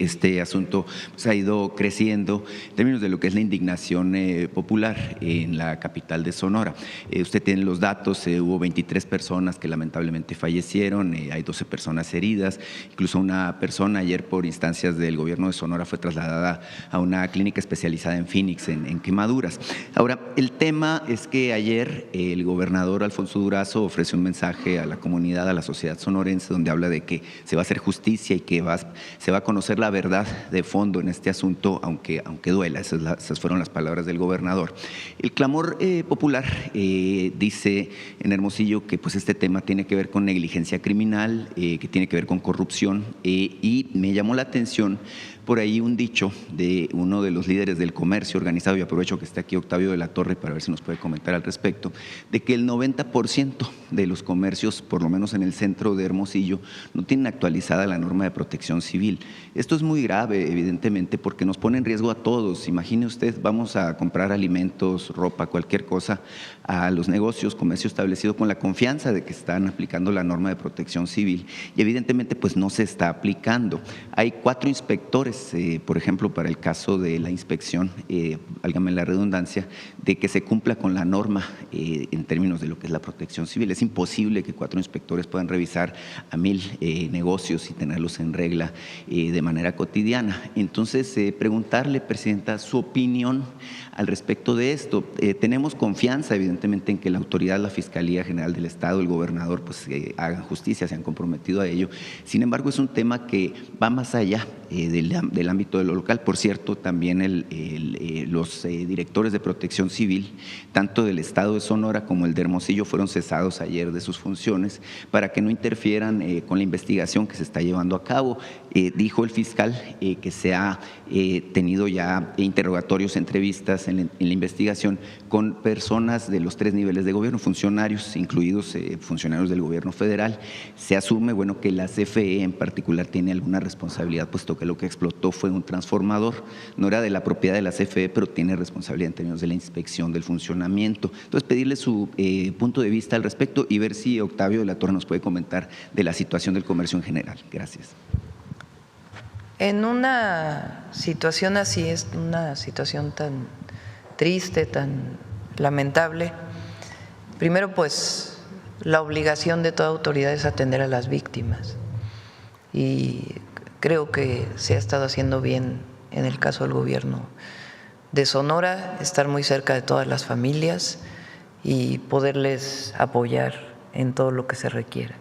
este asunto pues, ha ido creciendo en términos de lo que es la indignación popular en la capital de Sonora. Usted tiene los datos, hubo 23 personas que lamentablemente fallecieron, hay 12 personas heridas, incluso una persona ayer por instancias del gobierno de Sonora fue trasladada a una clínica especializada en Phoenix, en quemaduras. Ahora, el tema es que ayer el gobernador Alfonso Durazo ofreció un mensaje a la comunidad, a la sociedad sonorense, donde habla de que se va a hacer justicia y que se va a conocer la verdad de fondo en este asunto, aunque duela. Esas fueron las palabras del gobernador. El clamor popular dice en Hermosillo que pues, este tema tiene que ver con negligencia criminal, que tiene que ver con corrupción, y me llamó la atención por ahí un dicho de uno de los líderes del comercio organizado, y aprovecho que está aquí Octavio de la Torre para ver si nos puede comentar al respecto, de que el 90% de los comercios, por lo menos en el centro de Hermosillo, no tienen actualizada la norma de protección civil. Esto es muy grave, evidentemente, porque nos pone en riesgo a todos. Imagine usted, vamos a comprar alimentos, ropa, cualquier cosa, a los negocios, comercio establecido con la confianza de que están aplicando la norma de protección civil y evidentemente pues no se está aplicando. Hay 4 inspectores, por ejemplo, para el caso de la inspección, válgame la redundancia, de que se cumpla con la norma en términos de lo que es la protección civil. Es imposible que 4 inspectores puedan revisar a 1000 negocios y tenerlos en regla de manera cotidiana. Entonces, preguntarle, Presidenta, su opinión al respecto de esto. Tenemos confianza, evidentemente, en que la autoridad, la Fiscalía General del Estado, el gobernador, pues hagan justicia, se han comprometido a ello. Sin embargo, es un tema que va más allá del ámbito de lo local. Por cierto, también los directores de protección civil, tanto del Estado de Sonora como el de Hermosillo, fueron cesados ayer de sus funciones para que no interfieran con la investigación que se está llevando a cabo. Dijo el fiscal que se ha tenido ya interrogatorios, entrevistas en la investigación con personas de los 3 niveles de gobierno, funcionarios, incluidos funcionarios del gobierno federal. Se asume, bueno, que la CFE en particular tiene alguna responsabilidad, puesto que lo que explotó fue un transformador. No era de la propiedad de la CFE, pero tiene responsabilidad en términos de la inspección del funcionamiento. Entonces, pedirle su punto de vista al respecto y ver si Octavio de la Torre nos puede comentar de la situación del comercio en general. Gracias. En una situación así, es una situación tan triste, tan lamentable, primero pues la obligación de toda autoridad es atender a las víctimas y creo que se ha estado haciendo bien en el caso del gobierno de Sonora, estar muy cerca de todas las familias y poderles apoyar en todo lo que se requiera.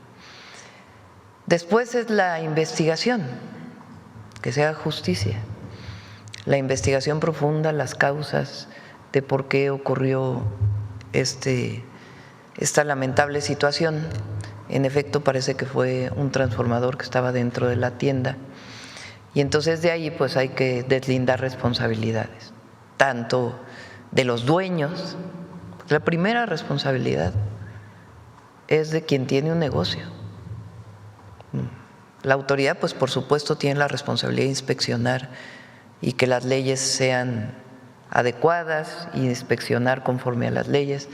Después es la investigación, que se haga justicia, la investigación profunda, las causas de por qué ocurrió esta lamentable situación. En efecto, parece que fue un transformador que estaba dentro de la tienda y entonces de ahí pues hay que deslindar responsabilidades, tanto de los dueños. La primera responsabilidad es de quien tiene un negocio. La autoridad, pues por supuesto, tiene la responsabilidad de inspeccionar y que las leyes sean adecuadas y inspeccionar conforme a las leyes,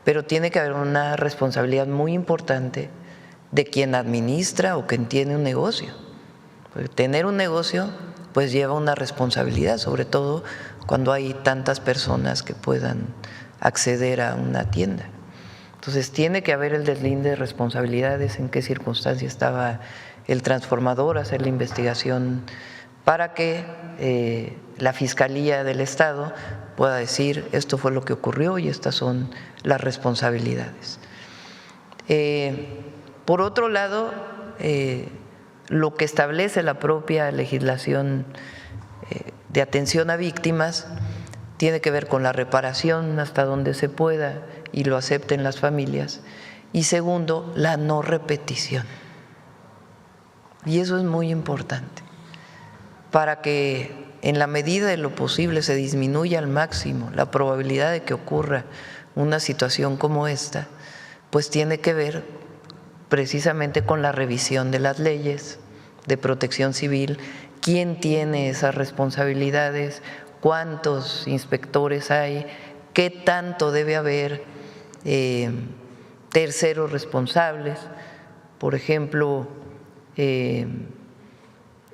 pero tiene que haber una responsabilidad muy importante de quien administra o quien tiene un negocio. Porque tener un negocio pues lleva una responsabilidad, sobre todo cuando hay tantas personas que puedan acceder a una tienda. Entonces tiene que haber el deslinde de responsabilidades, en qué circunstancia estaba el transformador, hacer la investigación para que la Fiscalía del Estado pueda decir esto fue lo que ocurrió y estas son las responsabilidades. Por otro lado, lo que establece la propia legislación de atención a víctimas tiene que ver con la reparación hasta donde se pueda y lo acepten las familias, y segundo, la no repetición. Y eso es muy importante, para que en la medida de lo posible se disminuya al máximo la probabilidad de que ocurra una situación como esta, pues tiene que ver precisamente con la revisión de las leyes de protección civil, quién tiene esas responsabilidades, cuántos inspectores hay, qué tanto debe haber terceros responsables. Por ejemplo, en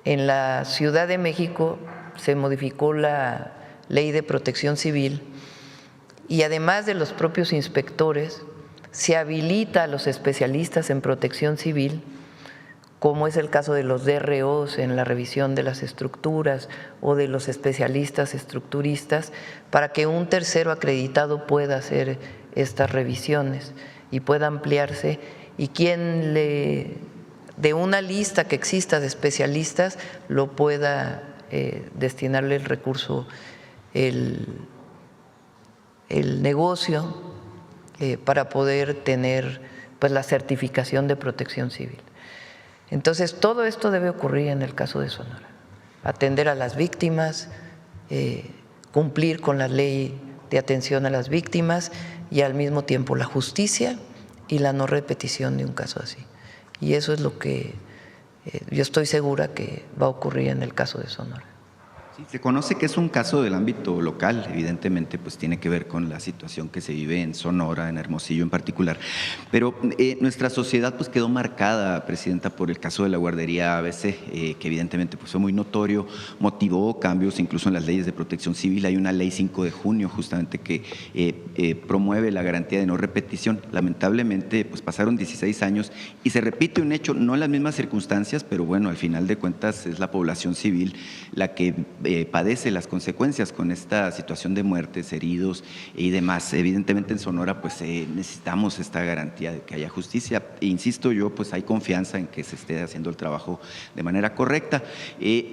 la Ciudad de México se modificó la Ley de Protección Civil y además de los propios inspectores, se habilita a los especialistas en protección civil, como es el caso de los DROs en la revisión de las estructuras o de los especialistas estructuristas, para que un tercero acreditado pueda hacer estas revisiones y pueda ampliarse, y quien de una lista que exista de especialistas lo pueda destinarle el recurso, el negocio, para poder tener pues la certificación de protección civil. Entonces, todo esto debe ocurrir en el caso de Sonora: atender a las víctimas, cumplir con la ley de atención a las víctimas y al mismo tiempo la justicia y la no repetición de un caso así. Y eso es lo que yo estoy segura que va a ocurrir en el caso de Sonora. Sí, se conoce que es un caso del ámbito local, evidentemente pues tiene que ver con la situación que se vive en Sonora, en Hermosillo en particular, pero nuestra sociedad pues quedó marcada, Presidenta, por el caso de la guardería ABC, que evidentemente pues fue muy notorio, motivó cambios incluso en las leyes de protección civil. Hay una ley 5 de junio justamente que promueve la garantía de no repetición. Lamentablemente pues pasaron 16 años y se repite un hecho, no en las mismas circunstancias, pero bueno, al final de cuentas es la población civil la que padece las consecuencias con esta situación de muertes, heridos y demás. Evidentemente en Sonora pues necesitamos esta garantía de que haya justicia. E insisto yo, pues hay confianza en que se esté haciendo el trabajo de manera correcta.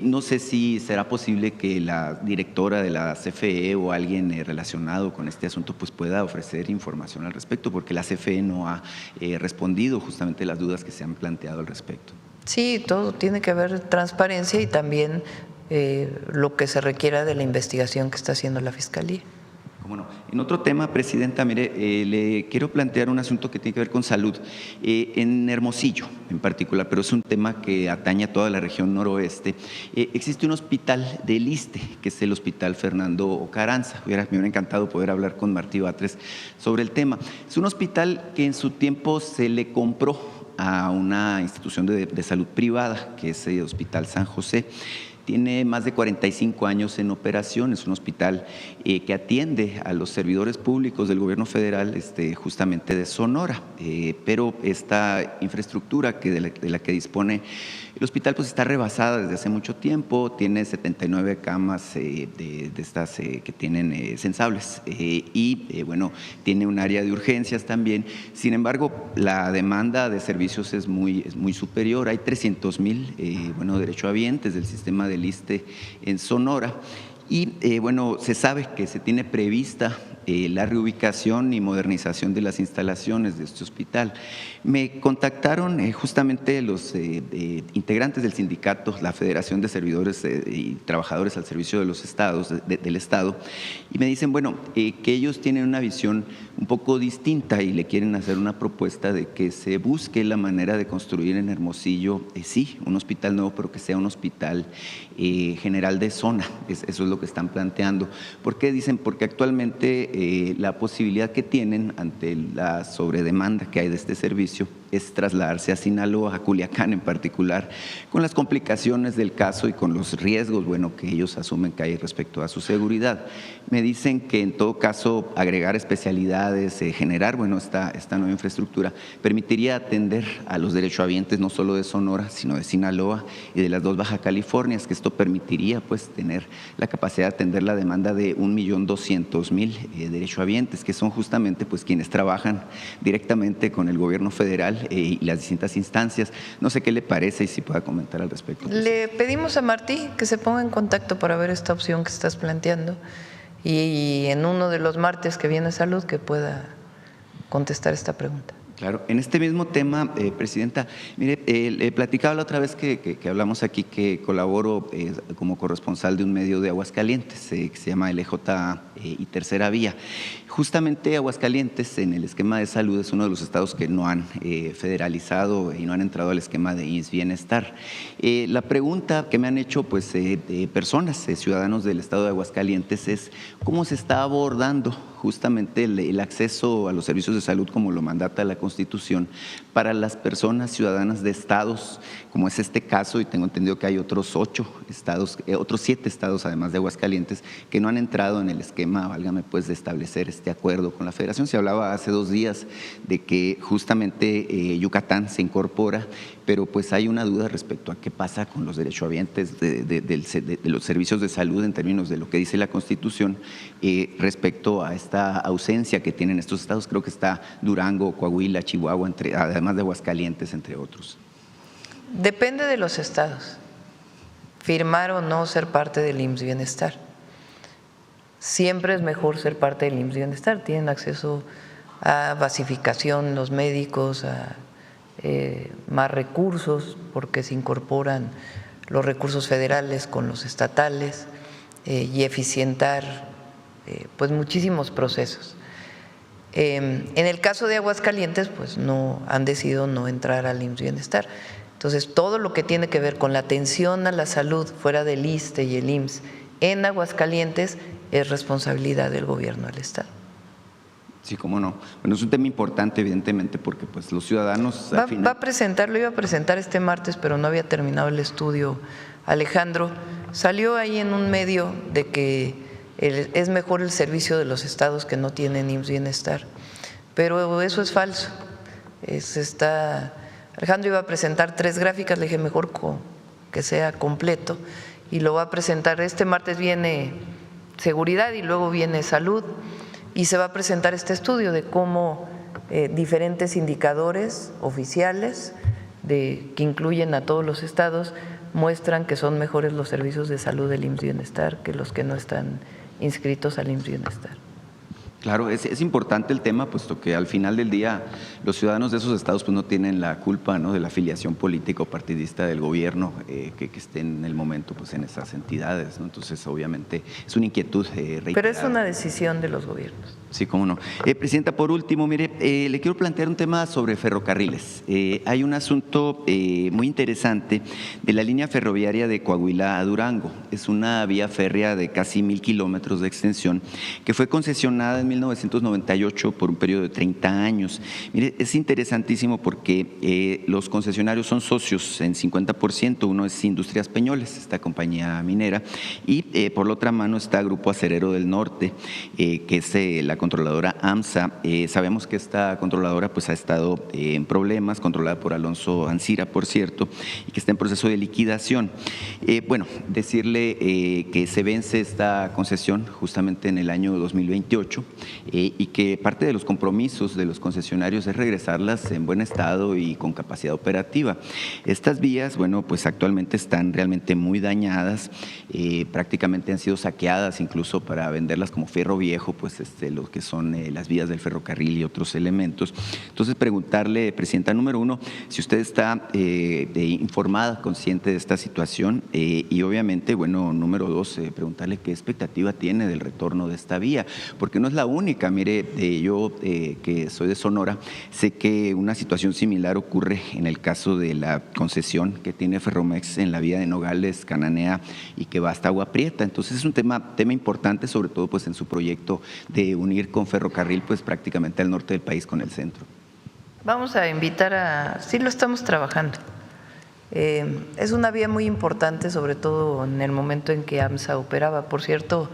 No sé si será posible que la directora de la CFE o alguien relacionado con este asunto pues pueda ofrecer información al respecto, porque la CFE no ha respondido justamente las dudas que se han planteado al respecto. Sí, todo tiene que haber transparencia y también lo que se requiera de la investigación que está haciendo la Fiscalía. ¿Cómo no? En otro tema, Presidenta, mire, le quiero plantear un asunto que tiene que ver con salud, en Hermosillo en particular, pero es un tema que atañe a toda la región noroeste. Existe un hospital del ISSSTE, que es el Hospital Fernando Ocaranza. Me hubiera encantado poder hablar con Martí Batres sobre el tema. Es un hospital que en su tiempo se le compró a una institución de salud privada, que es el Hospital San José. Tiene más de 45 años en operación, es un hospital que atiende a los servidores públicos del gobierno federal justamente de Sonora, pero esta infraestructura de la que dispone el hospital pues está rebasada desde hace mucho tiempo, tiene 79 camas de estas que tienen sensables y bueno, tiene un área de urgencias también. Sin embargo, la demanda de servicios es muy superior. Hay 300,000 derechohabientes del sistema del ISSSTE en Sonora. Y bueno, se sabe que se tiene prevista la reubicación y modernización de las instalaciones de este hospital. Me contactaron justamente los integrantes del sindicato, la Federación de Servidores y Trabajadores al Servicio de los Estados, del Estado, y me dicen, bueno, que ellos tienen una visión un poco distinta y le quieren hacer una propuesta de que se busque la manera de construir en Hermosillo, sí, un hospital nuevo, pero que sea un hospital general de zona. Eso es lo que están planteando. ¿Por qué? Dicen, porque actualmente la posibilidad que tienen ante la sobredemanda que hay de este servicio es trasladarse a Sinaloa, a Culiacán en particular, con las complicaciones del caso y con los riesgos, que ellos asumen que hay respecto a su seguridad. Me dicen que en todo caso agregar especialidades, generar, esta nueva infraestructura permitiría atender a los derechohabientes no solo de Sonora, sino de Sinaloa y de las 2 Baja Californias, que esto permitiría pues tener la capacidad de atender la demanda de 1,200,000 derechohabientes, que son justamente pues quienes trabajan directamente con el gobierno federal y las distintas instancias. No sé qué le parece y si pueda comentar al respecto. Le pedimos a Martí que se ponga en contacto para ver esta opción que estás planteando y en uno de los martes que viene Salud que pueda contestar esta pregunta. Claro, en este mismo tema, Presidenta, mire, le platicaba la otra vez que hablamos aquí que colaboro como corresponsal de un medio de Aguascalientes que se llama LJ y Tercera Vía. Justamente Aguascalientes en el esquema de salud es uno de los estados que no han federalizado y no han entrado al esquema de IMSS Bienestar. La pregunta que me han hecho pues personas, ciudadanos del estado de Aguascalientes es cómo se está abordando justamente el acceso a los servicios de salud como lo mandata la Constitución para las personas ciudadanas de estados, como es este caso, y tengo entendido que hay otros 7 estados además de Aguascalientes que no han entrado en el esquema, válgame pues, de establecer este acuerdo con la Federación. Se hablaba hace 2 días de que justamente Yucatán se incorpora, pero pues hay una duda respecto a qué pasa con los derechohabientes de los servicios de salud en términos de lo que dice la Constitución respecto a esta ausencia que tienen estos estados. Creo que está Durango, Coahuila, Chihuahua, además de Aguascalientes, entre otros. Depende de los estados, firmar o no ser parte del IMSS Bienestar. Siempre es mejor ser parte del IMSS Bienestar, tienen acceso a basificación los médicos, a más recursos, porque se incorporan los recursos federales con los estatales y eficientar pues muchísimos procesos. En el caso de Aguascalientes, pues no han decidido no entrar al IMSS Bienestar. Entonces, todo lo que tiene que ver con la atención a la salud fuera del ISSSTE y el IMSS en Aguascalientes es responsabilidad del gobierno del estado. Sí, cómo no. Bueno, es un tema importante, evidentemente, porque pues los ciudadanos al final… Va a presentar, lo iba a presentar este martes, pero no había terminado el estudio. Alejandro, salió ahí en un medio de que es mejor el servicio de los estados que no tienen IMSS Bienestar, pero eso es falso. Alejandro iba a presentar 3 gráficas, le dije mejor que sea completo, y lo va a presentar. Este martes viene seguridad y luego viene salud, y se va a presentar este estudio de cómo diferentes indicadores oficiales que incluyen a todos los estados muestran que son mejores los servicios de salud del IMSS Bienestar que los que no están inscritos al IMSS Bienestar. Claro, es importante el tema, puesto que al final del día los ciudadanos de esos estados pues no tienen la culpa, ¿no?, de la afiliación política o partidista del gobierno que esté en el momento pues en esas entidades, ¿no? Entonces, obviamente, es una inquietud reiterada. Pero es una decisión de los gobiernos. Sí, cómo no. Presidenta, por último, mire, le quiero plantear un tema sobre ferrocarriles. Hay un asunto muy interesante de la línea ferroviaria de Coahuila a Durango. Es una vía férrea de casi 1,000 kilómetros de extensión que fue concesionada en 1998 por un periodo de 30 años. Mire, es interesantísimo porque los concesionarios son socios en 50%, uno es Industrias Peñoles, esta compañía minera, y por la otra mano está Grupo Acerero del Norte, que es la controladora AMSA. Sabemos que esta controladora pues ha estado en problemas, controlada por Alonso Ancira, por cierto, y que está en proceso de liquidación. Bueno, decirle que se vence esta concesión justamente en el año 2028 y que parte de los compromisos de los concesionarios es regresarlas en buen estado y con capacidad operativa. Estas vías, bueno, pues actualmente están realmente muy dañadas, prácticamente han sido saqueadas incluso para venderlas como fierro viejo, pues lo que son las vías del ferrocarril y otros elementos. Entonces, preguntarle, Presidenta, número uno, si usted está informada, consciente de esta situación y obviamente, bueno, número dos, preguntarle qué expectativa tiene del retorno de esta vía, porque no es la única. Mire, yo que soy de Sonora, sé que una situación similar ocurre en el caso de la concesión que tiene Ferromex en la vía de Nogales, Cananea y que va hasta Agua Prieta. Entonces, es un tema importante, sobre todo pues en su proyecto de unir con ferrocarril pues prácticamente al norte del país con el centro. Vamos a invitar sí lo estamos trabajando. Es una vía muy importante, sobre todo en el momento en que AMSA operaba. Por cierto,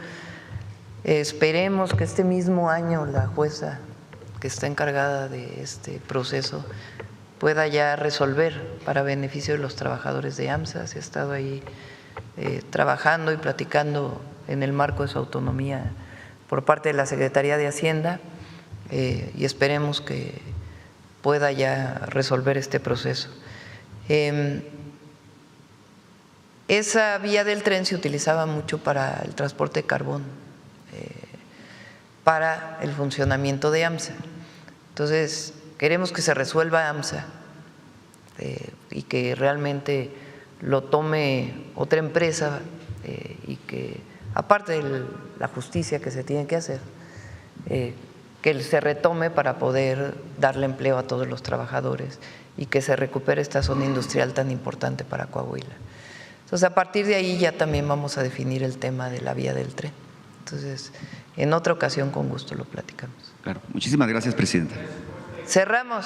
esperemos que este mismo año la jueza que está encargada de este proceso pueda ya resolver para beneficio de los trabajadores de AMSA. Se ha estado ahí trabajando y platicando en el marco de su autonomía por parte de la Secretaría de Hacienda y esperemos que pueda ya resolver este proceso. Esa vía del tren se utilizaba mucho para el transporte de carbón, para el funcionamiento de AMSA. Entonces, queremos que se resuelva AMSA y que realmente lo tome otra empresa y que, aparte de la justicia que se tiene que hacer, que se retome para poder darle empleo a todos los trabajadores y que se recupere esta zona industrial tan importante para Coahuila. Entonces, a partir de ahí ya también vamos a definir el tema de la vía del tren. Entonces, en otra ocasión con gusto lo platicamos. Claro. Muchísimas gracias, Presidenta. Cerramos.